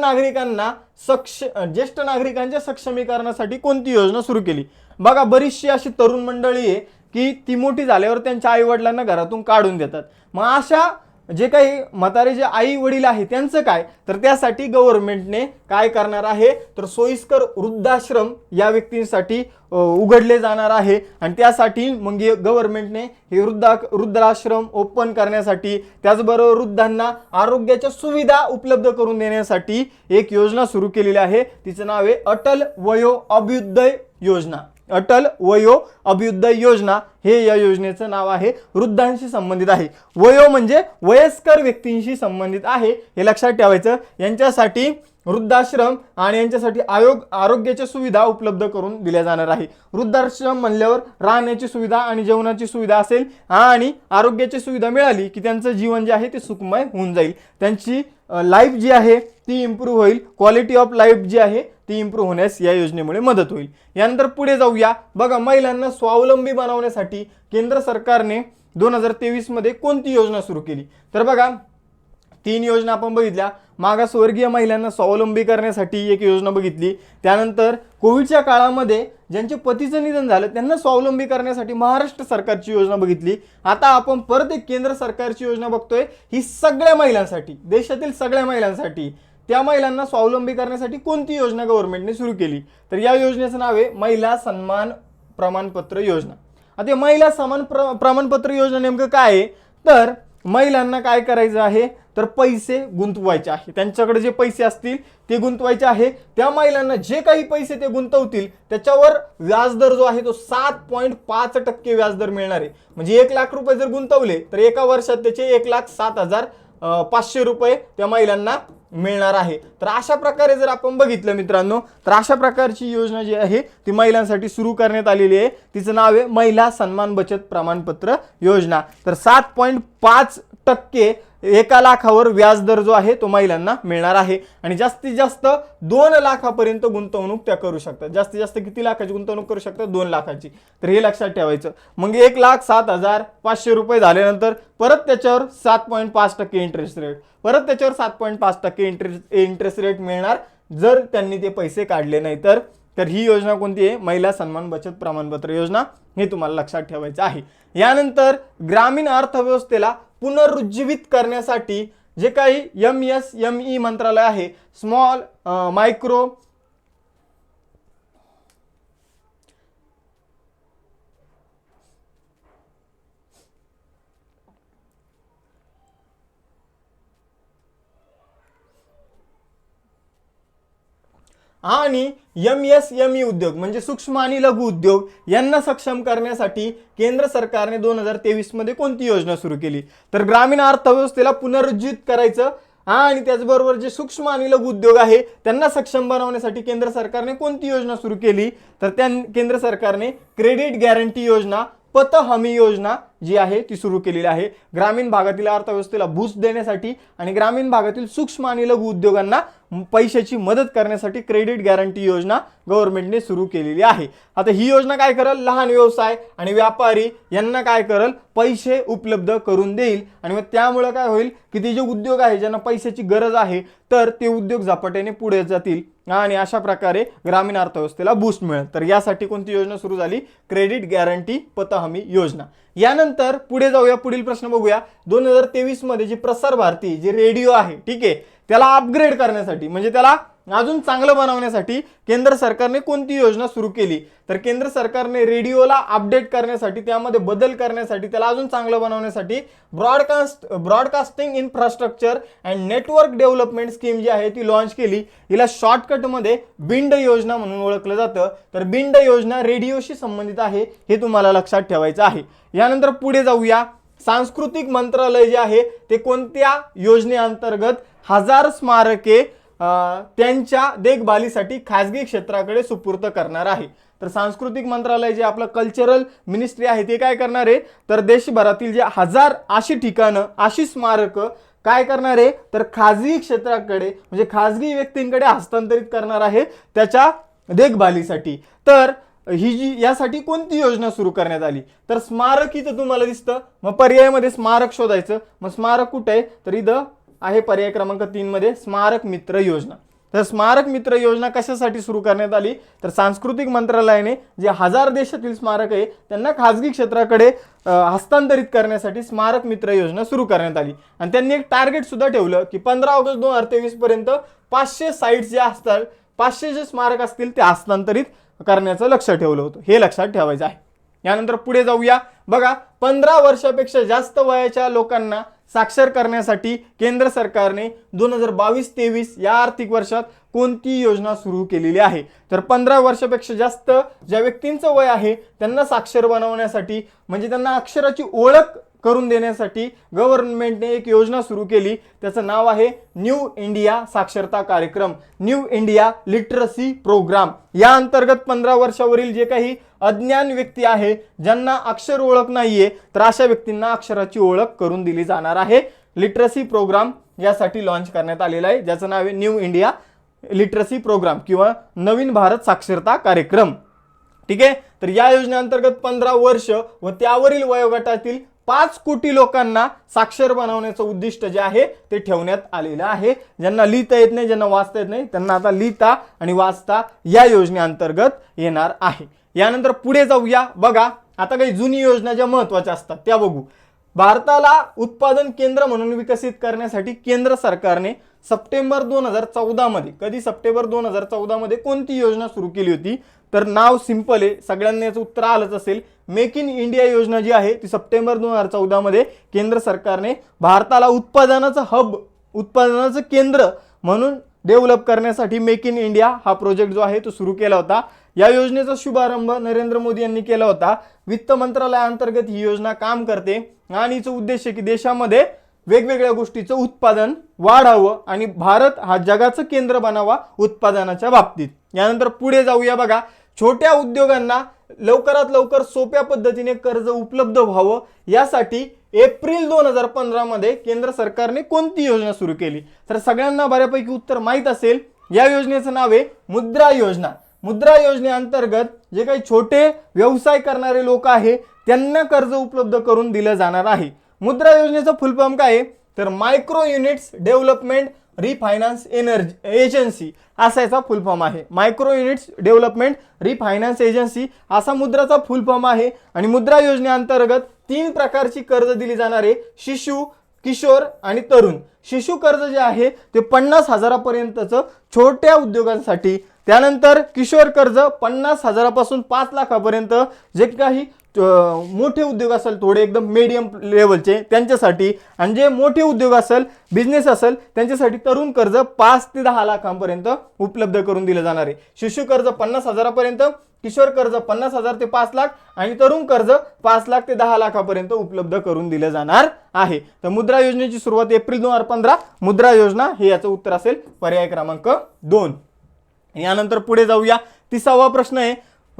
नागरिकांच्या सक्षमीकरणासाठी कोणती योजना सुरू केली. बघा, बरीचशी अशी तरुण मंडळी आहे की ती मोठी झाल्यावर त्यांच्या आई वडिलांना घरातून काढून देतात. मग अशा जे काही म्हातारे जे आई वडील आहे त्यांचं काय, तर त्यासाठी गव्हर्नमेंटने काय करणार आहे, तर सोयीस्कर वृद्धाश्रम या व्यक्तींसाठी उघडले जाणार आहे. आणि त्यासाठी मग गव्हर्नमेंटने हे वृद्धाश्रम ओपन करण्यासाठी, त्याचबरोबर वृद्धांना आरोग्याच्या सुविधा उपलब्ध करून देण्यासाठी एक योजना सुरू केलेली आहे. तिचं नाव आहे अटल वयो अभ्युदय योजना. अटल वयो अभ्युदय योजना हे या योजनेचं नाव आहे. वृद्धांशी संबंधित आहे. वयो म्हणजे वयस्कर व्यक्तींशी संबंधित आहे, हे लक्षात ठेवायचं. यांच्यासाठी वृद्धाश्रम आणि यांच्यासाठी आरोग्याच्या सुविधा उपलब्ध करून दिल्या जाणार आहे. वृद्धाश्रम म्हणल्यावर राहण्याची सुविधा आणि जेवणाची सुविधा असेल आणि आरोग्याची सुविधा मिळाली की त्यांचं जीवन जे आहे ते सुखमय होऊन जाईल. त्यांची लाईफ जी आहे ती इम्प्रूव्ह होईल. क्वालिटी ऑफ लाईफ जी आहे ती इम्प्रूव्ह होण्यास या योजनेमुळे मदत होईल. यानंतर पुढे जाऊया. बघा, महिलांना स्वावलंबी बनवण्यासाठी केंद्र सरकारने 2023 मध्ये कोणती योजना सुरू केली, तर बघा 3 योजना आपण बघितल्या. मागासवर्गीय महिलांना स्वावलंबी करण्यासाठी एक योजना बघितली. त्यानंतर कोविडच्या काळामध्ये ज्यांचे पतीचं निधन झालं त्यांना स्वावलंबी करण्यासाठी महाराष्ट्र सरकारची योजना बघितली. आता आपण परत एक केंद्र सरकारची योजना बघतोय. ही सगळ्या महिलांसाठी, देशातील सगळ्या महिलांसाठी, त्या महिलांना स्वावलंबी करण्यासाठी कोणती योजना गव्हर्नमेंटने सुरू केली, तर या योजनेचं नाव आहे महिला सन्मान प्रमाणपत्र योजना. आता महिला सन्मान प्रमाणपत्र योजना नेमकं काय आहे, तर महिलांना काय करायचं आहे, तर पैसे गुंतवायचे आहे. त्यांच्याकडे जे पैसे असतील ते गुंतवायचे आहे. त्या महिलांना जे काही पैसे ते गुंतवतील त्याच्यावर व्याजदर जो आहे तो 7.5% व्याजदर मिळणार आहे. म्हणजे 1 लाख रुपये जर गुंतवले तर एका वर्षात त्याचे 1,07,000 500 रुपये त्या महिलांना मिळणार आहे। तर अशा प्रकारे जर आपण बघितलं मित्रांनो, तर अशा प्रकारची योजना जी आहे ती महिलांसाठी सुरू करण्यात आलेली आहे। तिचं नाव आहे महिला सन्मान बचत प्रमाणपत्र योजना। तर 7.5% 1 लाखावर व्याजदर जो आहे तो महिलांना मिळणार आहे आणि जास्तीत जास्त 2 लाखापर्यंत गुंतवणूक त्या करू शकतात। जास्तीत जास्त किती लाखाची गुंतवणूक करू शकतात? 2 लाखाची। तर हे लक्षात ठेवायचं। मग 1,07,500 रुपये झाल्यानंतर परत त्याच्यावर 7.5% इंटरेस्ट रेट, परत त्याच्यावर 7.5% इंटरेस्ट रेट मिळणार जर त्यांनी ते पैसे काढले नाही तर। तर ही योजना कोणती आहे? महिला सन्मान बचत प्रमाणपत्र योजना, हे तुम्हाला लक्षात ठेवायचं आहे। यानंतर ग्रामीण अर्थव्यवस्थेला पुनरुज्जीवित करण्यासाठी जे काही MSME मंत्रालय आहे, स्मॉल मायक्रो आणि MSME उद्योग म्हणजे सूक्ष्म आणि लघु उद्योग यांना सक्षम करण्यासाठी केंद्र सरकारने 2023 मध्ये कोणती योजना सुरू केली? तर ग्रामीण अर्थव्यवस्थेला पुनरुज्जीवित करायचं आणि त्याचबरोबर जे सूक्ष्म आणि लघु उद्योग आहे त्यांना सक्षम बनवण्यासाठी केंद्र सरकारने कोणती योजना सुरू केली? तर केंद्र सरकारने क्रेडिट गॅरंटी योजना, पत हमी योजना जी आहे ती सुरू केलेली आहे। ग्रामीण भागातील अर्थव्यवस्थेला बूस्ट देण्यासाठी आणि ग्रामीण भागातील सूक्ष्म आणि लघु उद्योगांना पैशाची मदत करण्यासाठी क्रेडिट गॅरंटी योजना गव्हर्नमेंटने सुरू केलेली आहे। आता ही योजना काय करेल? लहान व्यवसाय आणि व्यापारी यांना काय करेल? पैसे उपलब्ध करून देईल आणि मग त्यामुळे काय होईल की ते जे उद्योग आहे ज्यांना पैशाची गरज आहे तर ते उद्योग झपाट्याने पुढे जातील आणि अशा प्रकारे ग्रामीण अर्थव्यवस्थेला बूस्ट मिळेल। तर यासाठी कोणती योजना सुरू झाली? क्रेडिट गॅरंटी पत हमी योजना। यानंतर पुढे जाऊया, पुढील प्रश्न बघूया। 2023 मध्ये जी प्रसार भारती जे रेडिओ आहे, ठीक आहे, त्याला अपग्रेड करण्यासाठी म्हणजे त्याला अजून चांगलं बनवण्यासाठी केंद्र सरकारने कोणती योजना सुरू केली? तर केंद्र सरकारने रेडिओला अपडेट करण्यासाठी, त्यामध्ये बदल करण्यासाठी, त्याला अजून चांगलं बनवण्यासाठी broadcasting infrastructure and network development scheme जी आहे ती लॉन्च केली। हिला शॉर्टकटमध्ये बिंड योजना म्हणून ओळखलं जातं। तर बिंड योजना रेडिओशी संबंधित आहे, हे तुम्हाला लक्षात ठेवायचं आहे। यानंतर पुढे जाऊया, सांस्कृतिक मंत्रालय जे आहे ते कोणत्या योजनेअंतर्गत 1000 स्मारके त्यांच्या देखभालीसाठी खासगी क्षेत्राकडे सुपूर्द करणार आहे? तर सांस्कृतिक मंत्रालय जे आपलं कल्चरल मिनिस्ट्री आहे ते काय करणार आहे? तर देशभरातील जे 1000 अशी ठिकाणं, अशी स्मारकं काय करणार आहे? तर खासगी क्षेत्राकडे म्हणजे खासगी व्यक्तींकडे हस्तांतरित करणार आहे त्याच्या देखभालीसाठी। तर ही जी यासाठी कोणती योजना सुरू करण्यात आली? तर स्मारक इथं तुम्हाला दिसतं, मग पर्यायामध्ये स्मारक शोधायचं। मग स्मारक कुठे आहे? तर इथं आहे पर्याय क्रमांक 3 मध्ये स्मारक मित्र योजना। तर स्मारक मित्र योजना कशासाठी सुरू करण्यात आली? तर सांस्कृतिक मंत्रालयाने जे 1000 देशातील स्मारक आहे त्यांना खासगी क्षेत्राकडे हस्तांतरित करण्यासाठी स्मारक मित्र योजना सुरू करण्यात आली आणि त्यांनी एक टार्गेट सुद्धा ठेवलं की 15 ऑगस्ट 2023 पर्यंत 500 साइट्स जे असतात, 500 जे स्मारक असतील ते हस्तांतरित करण्याचं लक्ष ठेवलं होतं, हे लक्षात ठेवायचं आहे। यानंतर पुढे जाऊया, बघा 15 वर्षापेक्षा जास्त वयाच्या लोकांना साक्षर करण्यासाठी केंद्र सरकारने 2022-23 या आर्थिक वर्षात कोणती योजना सुरू केलेली आहे? तर 15 वर्षापेक्षा जास्त ज्या व्यक्तींचं वय आहे त्यांना साक्षर बनवण्यासाठी म्हणजे त्यांना अक्षराची ओळख करून देण्यासाठी गव्हर्नमेंटने एक योजना सुरू केली, त्याचं नाव आहे न्यू इंडिया साक्षरता कार्यक्रम, न्यू इंडिया लिटरसी प्रोग्राम। या अंतर्गत 15 वर्षावरील जे काही अज्ञान व्यक्ती आहे, ज्यांना अक्षर ओळख नाहीये, तर अशा व्यक्तींना अक्षराची ओळख करून दिली जाणार आहे। लिटरसी प्रोग्राम यासाठी लॉन्च करण्यात आलेला आहे, ज्याचं नाव आहे न्यू इंडिया लिटरसी प्रोग्राम किंवा नवीन भारत साक्षरता कार्यक्रम, ठीक आहे। तर या योजनेअंतर्गत 15 वर्ष व त्यावरील वयोगटातील 5 कोटी लोकांना साक्षर बनवण्याचं उद्दिष्ट जे आहे ते ठेवण्यात आलेलं आहे। ज्यांना लिहिता येत नाही, ज्यांना वाचता येत नाही, त्यांना आता लिहिता आणि वाचता या योजनेअंतर्गत येणार आहे। यानंतर पुढे जाऊया, बघा आता काही जुनी योजना ज्या महत्त्वाच्या असतात त्या बघू। भारताला उत्पादन केंद्र म्हणून विकसित करण्यासाठी केंद्र सरकारने सप्टेंबर 2014 मध्ये, कधी सप्टेंबर 2014 मध्ये कोणती योजना सुरू केली होती? तर नाव सिंपल आहे, सगळ्यांना याचं उत्तर आलंच असेल। मेक इन इंडिया योजना जी आहे ती सप्टेंबर 2014 मध्ये केंद्र सरकारने भारताला उत्पादनाचं हब, उत्पादनाचं केंद्र म्हणून डेव्हलप करण्यासाठी मेक इन इंडिया हा प्रोजेक्ट जो आहे तो सुरू केला होता। या योजनेचा शुभारंभ नरेंद्र मोदी यांनी केला होता। वित्त मंत्रालयाअंतर्गत ही योजना काम करते आणि हिचा उद्देश आहे की देशामध्ये वेगवेगळ्या गोष्टीचं उत्पादन वाढावं आणि भारत हा जगाचं केंद्र बनावा उत्पादनाच्या बाबतीत. यानंतर पुढे जाऊया बघा, छोट्या उद्योगांना लवकरात लवकर सोप्या पद्धतीने कर्ज उपलब्ध व्हावं यासाठी एप्रिल 2015 मध्ये केंद्र सरकारने कोणती योजना सुरू केली? तर सगळ्यांना बऱ्यापैकी उत्तर माहित असेल. या योजनेचं नाव आहे मुद्रा योजना. मुद्रा योजनेअंतर्गत जे काही छोटे व्यवसाय करणारे लोक आहे त्यांना कर्ज उपलब्ध करून दिलं जाणार आहे. मुद्रा योजनेचं फुल फॉर्म काय आहे? तर मायक्रो युनिट्स डेव्हलपमेंट रिफायनान्स एजन्सी असा याचा फुल फॉर्म आहे. मायक्रो युनिट्स डेव्हलपमेंट रिफायनान्स एजन्सी असा मुद्राचा फुल फॉर्म आहे. आणि मुद्रा योजनेअंतर्गत 3 प्रकारची कर्ज दिली जाणार आहे: शिशु, किशोर आणि तरुण. शिशु कर्ज जे आहे ते 50,000 पर्यंतचं छोट्या उद्योगांसाठी. त्यानंतर किशोर कर्ज 50,000 पासून 5 लाखापर्यंत जे काही मोठे उद्योग असेल, थोडे एकदम मीडियम लेवलचे त्यांच्यासाठी. आणि जे मोठे उद्योग असेल, बिझनेस असेल, त्यांच्यासाठी तरुण कर्ज 5 ते 10 लाखांपर्यंत उपलब्ध करून दिलं जाणार आहे. शिशु कर्ज 50,000 पर्यंत, किशोर कर्ज 50,000 ते 5 लाख आणि तरुण कर्ज 5 लाख ते 10 लाखापर्यंत उपलब्ध करून दिलं जाणार आहे. तर मुद्रा योजनेची सुरुवात एप्रिल 2015, मुद्रा योजना हे याचं उत्तर असेल पर्याय क्रमांक 2. यानंतर पुढे जाऊया. 30वा प्रश्न आहे,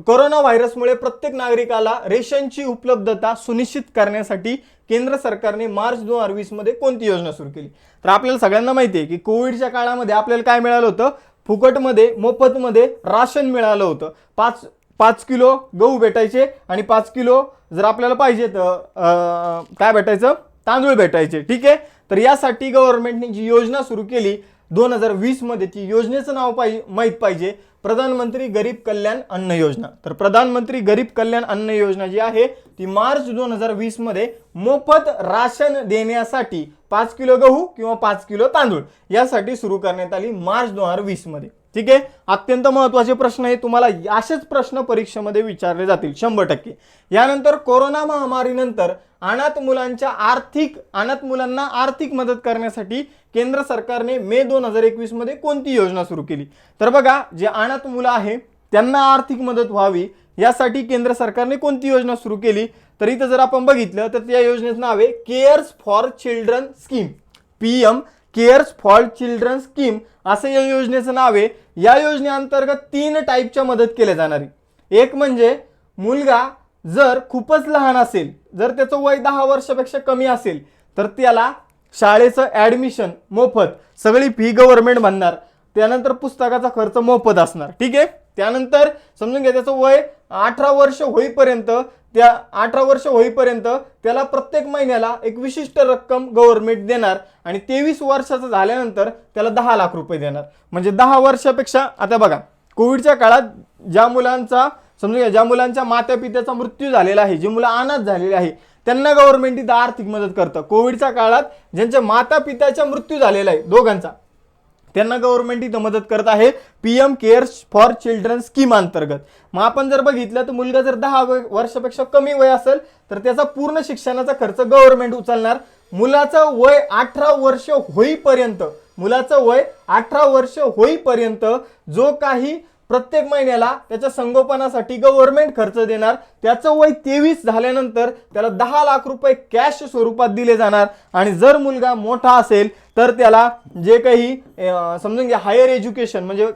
कोरोना व्हायरसमुळे प्रत्येक नागरिकाला रेशनची उपलब्धता सुनिश्चित करण्यासाठी केंद्र सरकारने मार्च 2020 मध्ये कोणती योजना सुरू केली? तर आपल्याला सगळ्यांना माहिती आहे की कोविडच्या काळामध्ये आपल्याला काय मिळालं होतं? फुकटमध्ये, मोफतमध्ये राशन मिळालं होतं. 5 किलो गहू भेटायचे आणि 5 किलो जर आपल्याला पाहिजे तर काय भेटायचं? तांदूळ भेटायचे. ठीक आहे. तर यासाठी गव्हर्नमेंटने जी योजना सुरू केली 2020 मध्ये, ती योजनेचं नाव माहित पाहिजे, प्रधानमंत्री गरीब कल्याण अन्न योजना. तर प्रधानमंत्री गरीब कल्याण अन्न योजना जी आहे ती मार्च 2020 मध्ये मोफत राशन देण्यासाठी 5 किलो गहू किंवा 5 किलो तांदूळ यासाठी सुरू करण्यात आली मार्च 2020 मध्ये. ठीक आहे. अत्यंत महत्त्वाचे प्रश्न आहे, तुम्हाला असेच प्रश्न परीक्षेमध्ये विचारले जातील 100%. यानंतर कोरोना महामारीनंतर अनाथ मुलांना आर्थिक मदत करण्यासाठी केंद्र सरकारने मे 2021 मध्ये कोणती योजना सुरू केली? तर बघा, जे अनाथ मुलं आहे त्यांना आर्थिक मदत व्हावी यासाठी केंद्र सरकारने कोणती योजना सुरू केली? तर इथं जर आपण बघितलं तर त्या योजनेचं नाव आहे CARES for children scheme. PM CARES for children scheme असं या योजनेचं नाव आहे. या योजनेअंतर्गत 3 टाईपच्या मदत केल्या जाणारी. एक म्हणजे मुलगा जर खूपच लहान असेल, जर त्याचं वय 10 वर्षापेक्षा कमी असेल तर त्याला शाळेचं ॲडमिशन मोफत, सगळी फी गव्हर्नमेंट भरणार. त्यानंतर पुस्तकाचा खर्च मोफत असणार. ठीक आहे. त्यानंतर समजून घ्या त्याचं वय 18 वर्ष होईपर्यंत त्याला प्रत्येक महिन्याला एक विशिष्ट रक्कम गव्हर्नमेंट देणार आणि 23 वर्षाचं झाल्यानंतर त्याला 10 लाख रुपये देणार. म्हणजे 10 वर्षापेक्षा. आता बघा, कोविडच्या काळात ज्या मुलांच्या माता पित्याचा मृत्यू झालेला आहे, जी मुलं अनाथ झालेली आहे, त्यांना गव्हर्नमेंट इथं आर्थिक मदत करतं. कोविडच्या काळात ज्यांच्या माता पित्याचा मृत्यू झालेला आहे दोघांचा, त्यांना गव्हर्नमेंट इथं मदत करत आहे PM CARES for children scheme अंतर्गत. मग आपण जर बघितलं तर मुलगा जर 10 वर्षापेक्षा कमी वय असेल तर त्याचा पूर्ण शिक्षणाचा खर्च गव्हर्नमेंट उचलणार. मुलाचं वय 18 वर्ष होईपर्यंत जो काही प्रत्येक महिन्याला त्याच्या संगोपनासाठी गव्हर्नमेंट खर्च देणार, त्याचं वय 23 झाल्यानंतर त्याला 10 लाख रुपये कॅश स्वरूपात दिले जाणार. आणि जर मुलगा मोठा असेल तर त्याला जे काही समजून घ्या हायर एज्युकेशन म्हणजे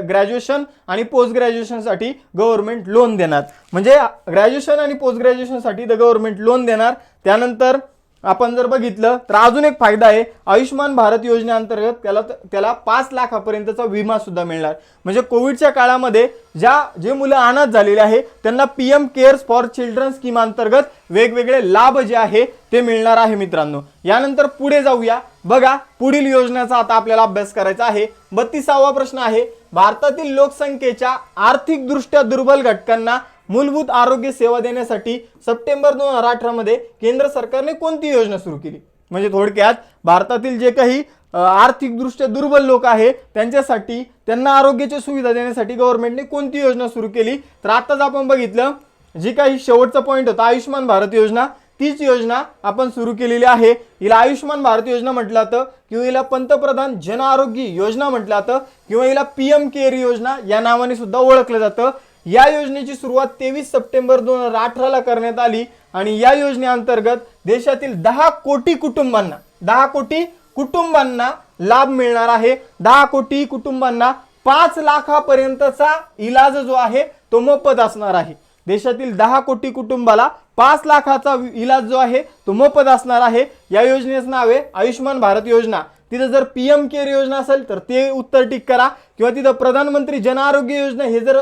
ग्रॅज्युएशन आणि पोस्ट ग्रॅज्युएशनसाठी गव्हर्नमेंट लोन देणार. म्हणजे ग्रॅज्युएशन आणि पोस्ट ग्रॅज्युएशनसाठी द गव्हर्नमेंट लोन देणार. त्यानंतर आपण जर बघितलं तर अजून एक फायदा आहे, आयुष्मान भारत योजनेअंतर्गत त्याला 5 लाखापर्यंतचा विमा सुद्धा मिळणार. म्हणजे कोविडच्या काळामध्ये जे मुलं अनाथ झालेले आहे त्यांना PM CARES for children scheme अंतर्गत वेगवेगळे लाभ जे आहे ते मिळणार आहे मित्रांनो. यानंतर पुढे जाऊया. बघा, पुढील योजनेचा आता आपल्याला अभ्यास करायचा आहे. 32वा प्रश्न आहे, भारतातील लोकसंख्येच्या आर्थिकदृष्ट्या दुर्बल घटकांना मूलभूत आरोग्य सेवा देण्यासाठी सप्टेंबर 2018 मध्ये केंद्र सरकारने कोणती योजना सुरू केली? म्हणजे थोडक्यात भारतातील जे काही आर्थिकदृष्ट्या दुर्बल लोक आहे त्यांच्यासाठी, त्यांना आरोग्याची सुविधा देण्यासाठी गव्हर्नमेंटने कोणती योजना सुरू केली? तर आताच आपण बघितलं जी काही शेवटचा पॉईंट होता आयुष्मान भारत योजना, तीच योजना आपण सुरू केलेली आहे. हिला आयुष्मान भारत योजना म्हटलं जातं किंवा हिला पंतप्रधान जन आरोग्य योजना म्हटलं जातं किंवा हिला PM केअर योजना या नावाने सुद्धा ओळखलं जातं. या योजनेची सुरुवात 23 सप्टेंबर 2018 ला करण्यात आली आणि या योजनेअंतर्गत देशातील 10 कोटी कुटुंबांना 10 कोटी कुटुंबांना लाभ मिळणार आहे। 10 कोटी कुटुंबांना 5 लाखापर्यंतचा इलाज जो आहे तो मोफत असणार आहे। देशातील 10 कोटी कुटुंबाला 5 लाखाचा इलाज जो आहे तो मोफत असणार आहे। या योजनेचं नाव आहे आयुष्मान भारत योजना। तिथे जर पीएम केअर योजना असेल तर ते उत्तर टिक करा, किंवा तिथे प्रधानमंत्री जन आरोग्य योजना हे जर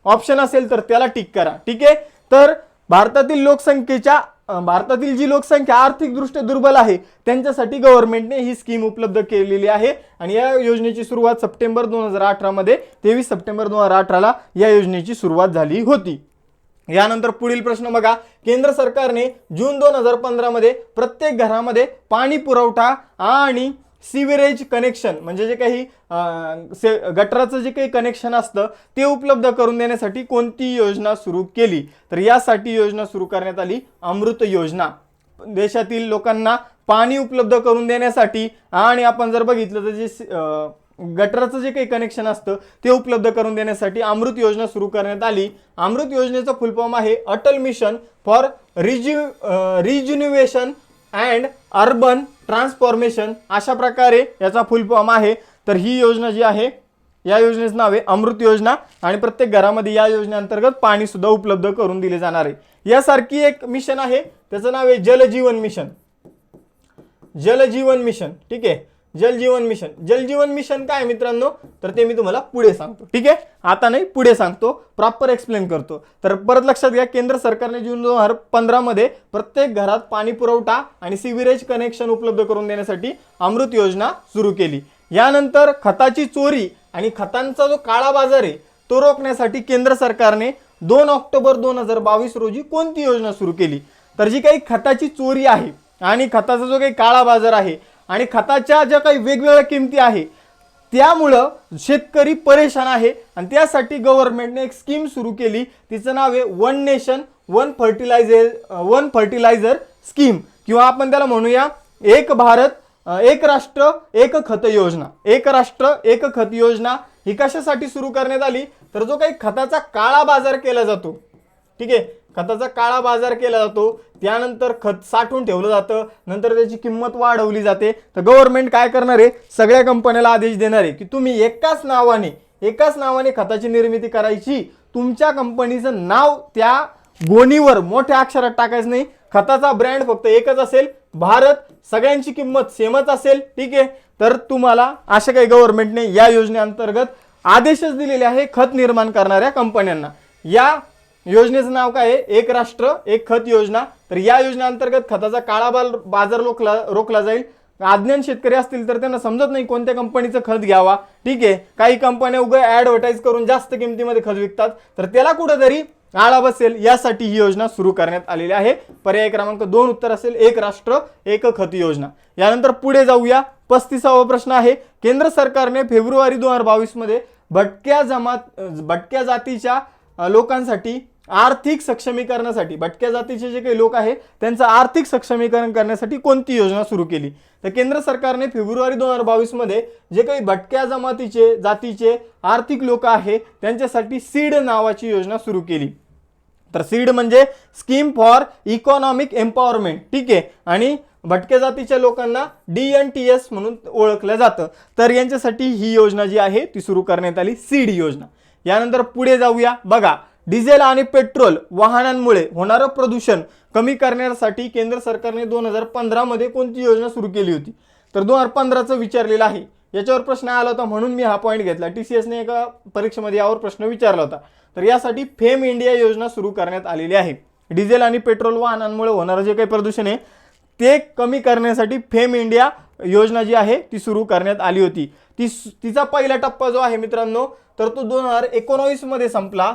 ऑप्शन असेल तर त्याला टिक करा। ठीक आहे, तर भारतातील जी लोकसंख्या आर्थिकदृष्ट्या दुर्बल आहे त्यांच्यासाठी गव्हर्नमेंटने ही स्कीम उपलब्ध केलेली आहे आणि या योजनेची सुरुवात सप्टेंबर 2018 मध्ये 23 सप्टेंबर 2018 ला या योजनेची सुरुवात झाली होती। यानंतर पुढील प्रश्न बघा, केंद्र सरकारने जून 2015 मध्ये प्रत्येक घरामध्ये पाणी पुरवठा आणि सीवरेज कनेक्शन म्हणजे जे काही गटराचं जे काही कनेक्शन असतं ते उपलब्ध करून देण्यासाठी कोणती योजना सुरू केली? तर यासाठी योजना सुरू करण्यात आली अमृत योजना। देशातील लोकांना पाणी उपलब्ध करून देण्यासाठी आणि आपण जर बघितलं तर जे गटराचं जे काही कनेक्शन असतं ते उपलब्ध करून देण्यासाठी अमृत योजना सुरू करण्यात आली। अमृत योजनेचा फुल फॉर्म आहे Atal mission for rejuvenation and urban transformation, अशा प्रकारे याचा फुल फॉर्म आहे। तर ही योजना जी आहे या योजनेचं नाव आहे अमृत योजना आणि प्रत्येक घरामध्ये या योजनेअंतर्गत पाणी सुद्धा उपलब्ध करून दिले जाणार आहे। यासारखी एक मिशन आहे त्याचं नाव आहे जलजीवन मिशन। जलजीवन मिशन, ठीक आहे, जलजीवन मिशन। जलजीवन मिशन काय मित्रांनो, तर ते मी तुम्हाला पुढे सांगतो। ठीक आहे, आता नाही पुढे सांगतो, प्रॉपर एक्सप्लेन करतो। तर परत लक्षात घ्या, केंद्र सरकारने जून 2015 मध्ये प्रत्येक घरात पाणी पुरवठा आणि सीवरेज कनेक्शन उपलब्ध करून देण्यासाठी अमृत योजना सुरू केली। यानंतर खताची चोरी आणि खतांचा जो काळा बाजार आहे तो रोखण्यासाठी केंद्र सरकारने 2 ऑक्टोबर 2022 रोजी कोणती योजना सुरू केली? तर जी काही खताची चोरी आहे आणि खताचा जो काही काळा बाजार आहे आणि खताच्या ज्या काही वेगवेगळ्या किमती आहे त्यामुळं शेतकरी परेशान आहे आणि त्यासाठी गव्हर्नमेंटने एक स्कीम सुरू केली, तिचं नाव आहे one nation one fertiliser scheme, किंवा आपण त्याला म्हणूया एक भारत एक राष्ट्र एक खत योजना। एक राष्ट्र एक खत योजना ही कशासाठी सुरू करण्यात आली? तर जो काही खताचा काळा बाजार केला जातो, ठीक आहे, खताचा काळा बाजार केला जातो, त्यानंतर खत साठवून ठेवलं जातं, नंतर त्याची किंमत वाढवली जाते। तर गव्हर्नमेंट काय करणार आहे, सगळ्या कंपन्याला आदेश देणार आहे की तुम्ही एकाच नावाने खताची निर्मिती करायची, तुमच्या कंपनीचं नाव त्या गोणीवर मोठ्या अक्षरात टाकायचं नाही, खताचा ब्रँड फक्त एकच असेल, भारत, सगळ्यांची किंमत सेमच असेल। ठीक आहे, तर तुम्हाला अशा काही गव्हर्नमेंटने या योजनेअंतर्गत आदेशच दिलेले आहे खत निर्माण करणाऱ्या कंपन्यांना। या योजनेचं नाव काय आहे? एक राष्ट्र एक खत योजना। तर या योजनेअंतर्गत खताचा काळा बाजार रोखला जाईल। अज्ञान शेतकरी असतील तर त्यांना समजत नाही कोणत्या कंपनीचं खत घ्यावा। ठीक आहे, काही कंपन्या उगा ऍडव्हर्टाइज करून जास्त किमतीमध्ये खत विकतात, तर त्याला कुठेतरी आळा बसेल यासाठी ही योजना सुरू करण्यात आलेली आहे। पर्याय क्रमांक 2 उत्तर असेल एक राष्ट्र एक खत योजना। यानंतर पुढे जाऊया, 35वा प्रश्न आहे, केंद्र सरकारने फेब्रुवारी 2022 मध्ये भटक्या जातीच्या लोकांसाठी आर्थिक सक्षमीकरणासाठी, भटक्या जातीचे जे काही लोक आहेत त्यांचं आर्थिक सक्षमीकरण करण्यासाठी कोणती योजना सुरू केली? तर केंद्र सरकारने फेब्रुवारी 2022 मध्ये जे काही भटक्या जातीचे आर्थिक लोक आहेत त्यांच्यासाठी सीड नावाची योजना सुरू केली। तर सीड म्हणजे स्कीम फॉर इकॉनॉमिक एम्पॉवरमेंट, ठीक आहे, आणि भटक्या जातीच्या लोकांना DNTS म्हणून ओळखलं जातं। तर यांच्यासाठी ही योजना जी आहे ती सुरू करण्यात आली, सीड योजना। यानंतर पुढे जाऊया, बघा, डिझेल आणि पेट्रोल वाहनांमुळे होणारं प्रदूषण कमी करण्यासाठी केंद्र सरकारने 2015 मध्ये कोणती योजना सुरू केली होती? तर 2015चं विचारलेलं आहे, याच्यावर प्रश्न आला होता म्हणून मी हा पॉईंट घेतला। TCS ने एका परीक्षेमध्ये यावर प्रश्न विचारला होता। तर यासाठी फेम इंडिया योजना सुरू करण्यात आलेली आहे। डिझेल आणि पेट्रोल वाहनांमुळे होणारं जे काही प्रदूषण आहे ते कमी करण्यासाठी फेम इंडिया योजना जी आहे ती सुरू करण्यात आली होती। तिचा पहिला टप्पा जो आहे मित्रांनो तर तो 2019 मध्ये संपला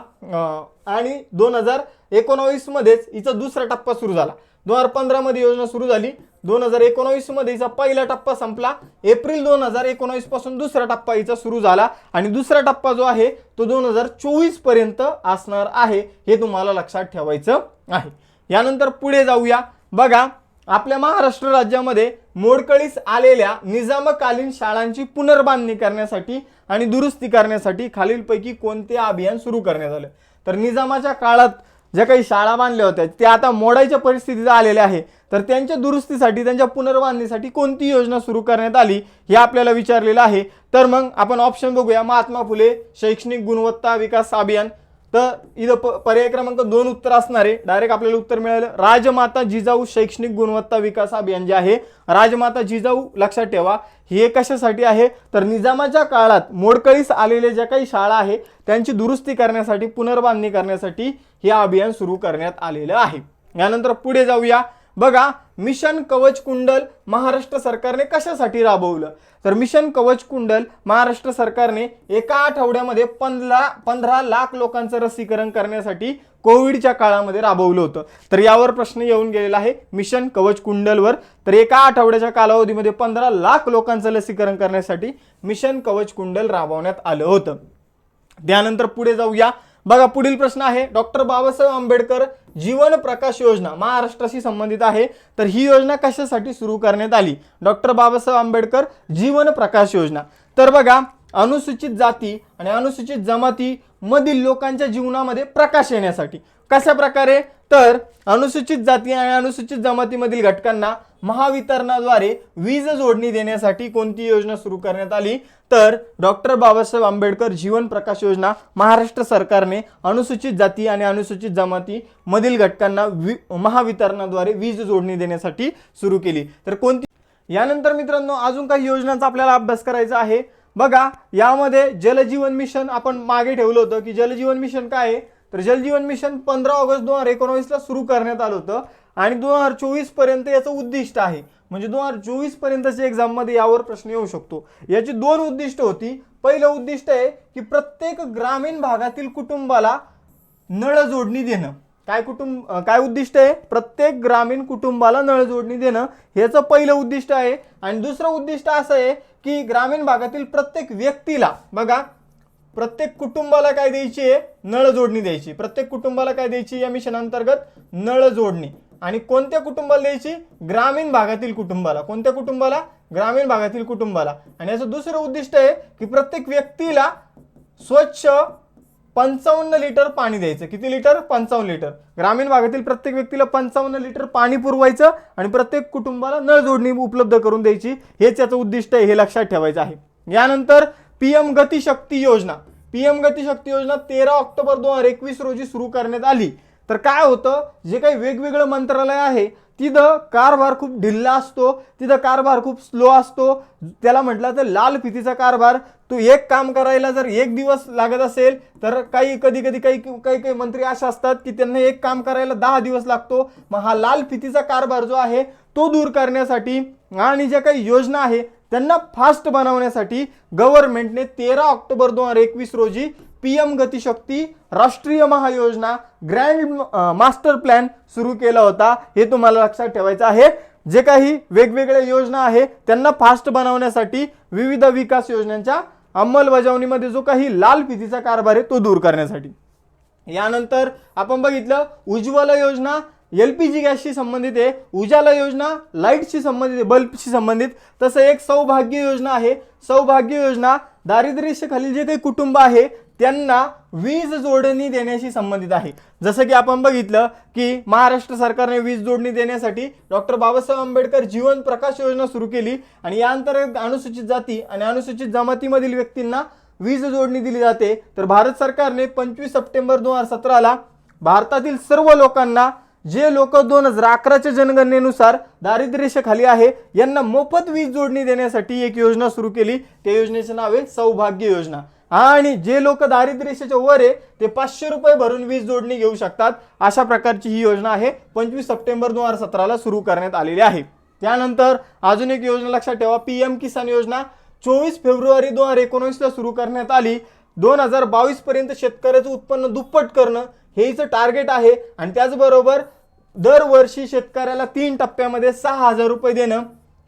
आणि 2019 मध्येच हिचा दुसरा टप्पा सुरू झाला। 2015 मध्ये योजना सुरू झाली, 2019 मध्ये हिचा पहिला टप्पा संपला, एप्रिल 2019 पासून दुसरा टप्पा हिचा सुरू झाला आणि दुसरा टप्पा जो आहे तो 2024 पर्यंत असणार आहे, हे तुम्हाला लक्षात ठेवायचं आहे। यानंतर पुढे जाऊया, बघा, आपल्या महाराष्ट्र राज्यामध्ये मोडकळीस आलेल्या निजामकालीन शाळांची पुनर्बांधणी करण्यासाठी आणि दुरुस्ती करण्यासाठी खालीलपैकी कोणते अभियान सुरू करण्यात आले? तर निजामाच्या काळात ज्या काही शाळा बांधल्या होत्या त्या आता मोडायच्या परिस्थितीत आलेल्या आहे, तर त्यांच्या दुरुस्तीसाठी त्यांच्या पुनर्बांधणीसाठी कोणती योजना सुरू करण्यात आली हे आपल्याला विचारलेलं आहे। तर मग आपण ऑप्शन बघूया, महात्मा फुले शैक्षणिक गुणवत्ता विकास अभियान। तर इथं पर्याय क्रमांक 2 उत्तर असणार आहे, डायरेक्ट आपल्याला उत्तर मिळालं राजमाता जिजाऊ शैक्षणिक गुणवत्ता विकास अभियान जे आहे, राजमाता जिजाऊ लक्षात ठेवा हे कशासाठी आहे, तर निजामाच्या काळात मोडकळीस आलेले ज्या काही शाळा आहे त्यांची दुरुस्ती करण्यासाठी पुनर्बांधणी करण्यासाठी हे अभियान सुरू करण्यात आलेलं आहे। यानंतर पुढे जाऊया, बघा मिशन कवच कुंडल महाराष्ट्र सरकारने कशासाठी राबवलं, तर मिशन कवच कुंडल महाराष्ट्र सरकारने एका आठवड्यामध्ये 15 लाख लोकांचं लसीकरण करण्यासाठी कोविडच्या काळामध्ये राबवलं होतं। तर यावर प्रश्न येऊन गेलेला आहे मिशन कवच कुंडलवर। तर एका आठवड्याच्या कालावधीमध्ये 15 लाख लोकांचं लसीकरण करण्यासाठी मिशन कवच कुंडल राबवण्यात आलं होतं। त्यानंतर पुढे जाऊया, बघा पुढील प्रश्न आहे डॉक्टर बाबासाहेब आंबेडकर जीवन प्रकाश योजना महाराष्ट्राशी संबंधित आहे, तर ही योजना कशासाठी सुरू करण्यात आली, डॉक्टर बाबासाहेब आंबेडकर जीवन प्रकाश योजना। तर बघा अनुसूचित जाती आणि अनुसूचित जमाती मधील लोकांच्या जीवनामध्ये प्रकाश येण्यासाठी कशा प्रकारे, तर अनुसूचित जाती आणि अनुसूचित जमातीमधील घटकांना महावितरणाद्वारे वीज जोडणी देण्यासाठी कोणती योजना सुरू करण्यात आली, तर डॉक्टर बाबासाहेब आंबेडकर जीवन प्रकाश योजना महाराष्ट्र सरकारने अनुसूचित जाती आणि अनुसूचित जमाती मधील घटकांना महावितरणाद्वारे वीज जोडणी देण्यासाठी सुरू केली। तर कोणती, यानंतर मित्रांनो अजून काही योजनांचा आपल्याला अभ्यास करायचा आहे। बघा यामध्ये जलजीवन मिशन आपण मागे ठेवलं होतं की जलजीवन मिशन काय आहे, तर जलजीवन मिशन 15 ऑगस्ट 2019 ला सुरू करण्यात आलं होतं आणि 2024 पर्यंत याचं उद्दिष्ट आहे, म्हणजे 2024 पर्यंतच्या एक्झाम मध्ये यावर प्रश्न येऊ शकतो। याची 2 उद्दिष्ट होती, पहिलं उद्दिष्ट आहे की प्रत्येक ग्रामीण भागातील कुटुंबाला नळ जोडणी देणं, काय उद्दिष्ट आहे, प्रत्येक ग्रामीण कुटुंबाला नळ जोडणी देणं याचं पहिलं उद्दिष्ट आहे। आणि दुसरं उद्दिष्ट असं आहे की ग्रामीण भागातील प्रत्येक व्यक्तीला, बघा प्रत्येक कुटुंबाला काय द्यायची आहे, नळ जोडणी द्यायची, प्रत्येक कुटुंबाला काय द्यायची या मिशन अंतर्गत, नळ जोडणी। आणि कोणत्या कुटुंबाला द्यायची, ग्रामीण भागातील कुटुंबाला, कोणत्या कुटुंबाला, ग्रामीण भागातील कुटुंबाला। आणि याचं दुसरं उद्दिष्ट आहे की प्रत्येक व्यक्तीला स्वच्छ 55 लिटर पाणी द्यायचं, किती लिटर, 55 लिटर, ग्रामीण भागातील प्रत्येक व्यक्तीला 55 लिटर पाणी पुरवायचं आणि प्रत्येक कुटुंबाला नळ जोडणी उपलब्ध करून द्यायची, हेच याचं उद्दिष्ट आहे, हे लक्षात ठेवायचं आहे। यानंतर पीएम गती शक्ती योजना, पीएम गती शक्ती योजना 13 ऑक्टोबर 2021 रोजी सुरू करण्यात आली। तर काय होतं, जे काही वेगवेगळं मंत्रालय आहे तिथं कारभार खूप ढिल्ला असतो, तिथं कारभार खूप स्लो असतो, त्याला म्हटलं तर लाल फितीचा कारभार। तो एक काम करायला जर 1 दिवस लागत असेल तर काही मंत्री अशा असतात की त्यांना एक काम करायला 10 दिवस लागतो। मग हा लाल फितीचा कारभार जो आहे तो दूर करण्यासाठी आणि ज्या काही योजना आहे त्यांना फास्ट बनवण्यासाठी गव्हर्नमेंटने 13 ऑक्टोबर 2021 रोजी पीएम गती शक्ती राष्ट्रीय महायोजना ग्रँड मास्टर प्लॅन सुरू केला होता, हे तुम्हाला लक्षात ठेवायचं आहे। जे काही वेगवेगळ्या योजना आहे त्यांना फास्ट बनवण्यासाठी विविध विकास योजनांच्या अंमलबजावणीमध्ये जो काही लाल फितीचा कारभार आहे तो दूर करण्यासाठी। यानंतर आपण बघितलं उज्ज्वला योजना एलपीजी गॅसशी संबंधित आहे, उजाला योजना लाईटशी संबंधित आहे, बल्बशी संबंधित। तसं एक सौभाग्य योजना आहे, सौभाग्य योजना दारिद्र्यरेषेखालील जे काही कुटुंब आहे त्यांना वीज जोडणी देण्याशी संबंधित आहे। जसं की आपण बघितलं की महाराष्ट्र सरकारने वीज जोडणी देण्यासाठी डॉक्टर बाबासाहेब आंबेडकर जीवन प्रकाश योजना सुरू केली आणि या अंतर्गत अनुसूचित जाती आणि अनुसूचित जमातीमधील व्यक्तींना वीज जोडणी दिली जाते। तर भारत सरकारने 25 सप्टेंबर 2017 ला भारतातील सर्व लोकांना, जे लोक 2011च्या जनगणनेनुसार दारिद्र्यरेषेखाली आहे यांना मोफत वीज जोडणी देण्यासाठी एक योजना सुरू केली, त्या योजनेचे नाव आहे सौभाग्य योजना। आणि जे लोक दारिद्र्यरेषेच्या वर आहे ते 500 रुपये भरून वीज जोडणी घेऊ शकतात, अशा प्रकारची ही योजना आहे 25 सप्टेंबर 2017 ला सुरू करण्यात आलेली आहे। त्यानंतर अजून एक योजना लक्षात ठेवा, पीएम किसान योजना 24 फेब्रुवारी 2019 ला सुरू करण्यात आली। 2022 पर्यंत शेतकऱ्याचं उत्पन्न दुप्पट करणं हे हिचं टार्गेट आहे आणि त्याचबरोबर दरवर्षी शेतकऱ्याला 3 टप्प्यामध्ये 6000 रुपये देणं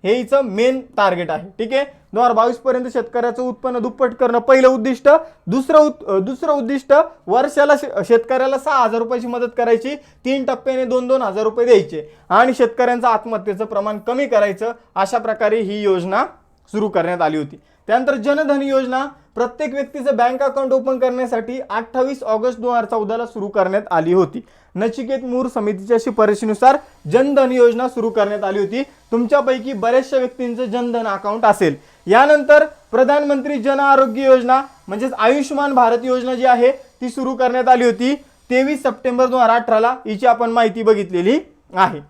हे हिचं मेन टार्गेट आहे। ठीक आहे, 2022 पर्यंत शेतकऱ्याचं उत्पन्न दुप्पट करणं पहिलं उद्दिष्ट। दुसरं उद्दिष्ट वर्षाला शेतकऱ्याला 6000 रुपयाची मदत करायची, 3 टप्प्याने 2-2 हजार रुपये द्यायचे आणि शेतकऱ्यांचं आत्महत्येचं प्रमाण कमी करायचं, अशा प्रकारे ही योजना सुरू करण्यात आली होती। त्यानंतर जनधन योजना प्रत्येक व्यक्तीचं बँक अकाउंट ओपन करण्यासाठी 28 ऑगस्ट 2014 ला सुरू करण्यात आली होती. नचिकेत मूर समितीच्या शिफारशीनुसार जनधन योजना सुरू करण्यात आली होती. तुमच्यापैकी बऱ्याचशा व्यक्तींचं जनधन अकाउंट असेल. यानंतर प्रधानमंत्री जन आरोग्य योजना म्हणजेच आयुष्यमान भारत योजना जी आहे ती सुरू करण्यात आली होती 23 सप्टेंबर 2018 ला. हिची आपण माहिती बघितलेली आहे.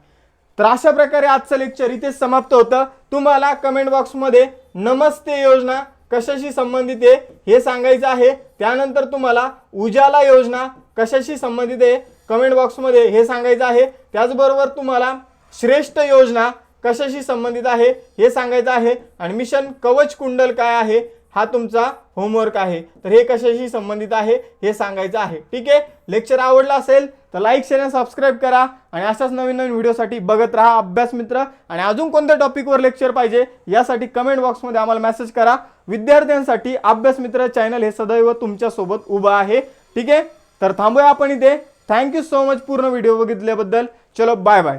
तर अशा प्रकारे आजचं लेक्चर इथे समाप्त होतं. तुम्हाला कमेंट बॉक्समध्ये नमस्ते योजना कशाशी संबंधित आहे हे सांगायचं आहे. त्यानंतर तुम्हाला उजाला योजना कशाशी संबंधित आहे कमेंट बॉक्समध्ये हे सांगायचं आहे. त्याचबरोबर तुम्हाला श्रेष्ठ योजना कशाशी संबंधित आहे हे सांगायचं आहे. आणि मिशन कवच कुंडल काय आहे हा तुमचा होमवर्क आहे. तर हे कशाशी संबंधित आहे हे सांगायचं आहे. ठीक आहे. लेक्चर आवडला असेल तर लाईक शेअर आणि सबस्क्राईब करा आणि अशाच नवीन नवीन व्हिडिओसाठी बघत राहा अभ्यास मित्र. आणि अजून कोणत्या टॉपिकवर लेक्चर पाहिजे यासाठी कमेंट बॉक्समध्ये आम्हाला मेसेज करा. विद्यार्थ्यांसाठी अभ्यास मित्र चॅनल हे सदैव तुमच्या सोबत उभा आहे. ठीक आहे. तर थांबूया आपण इथे. थँक्यू सो मच पूर्ण व्हिडिओ बघितल्याबद्दल. चलो बाय बाय.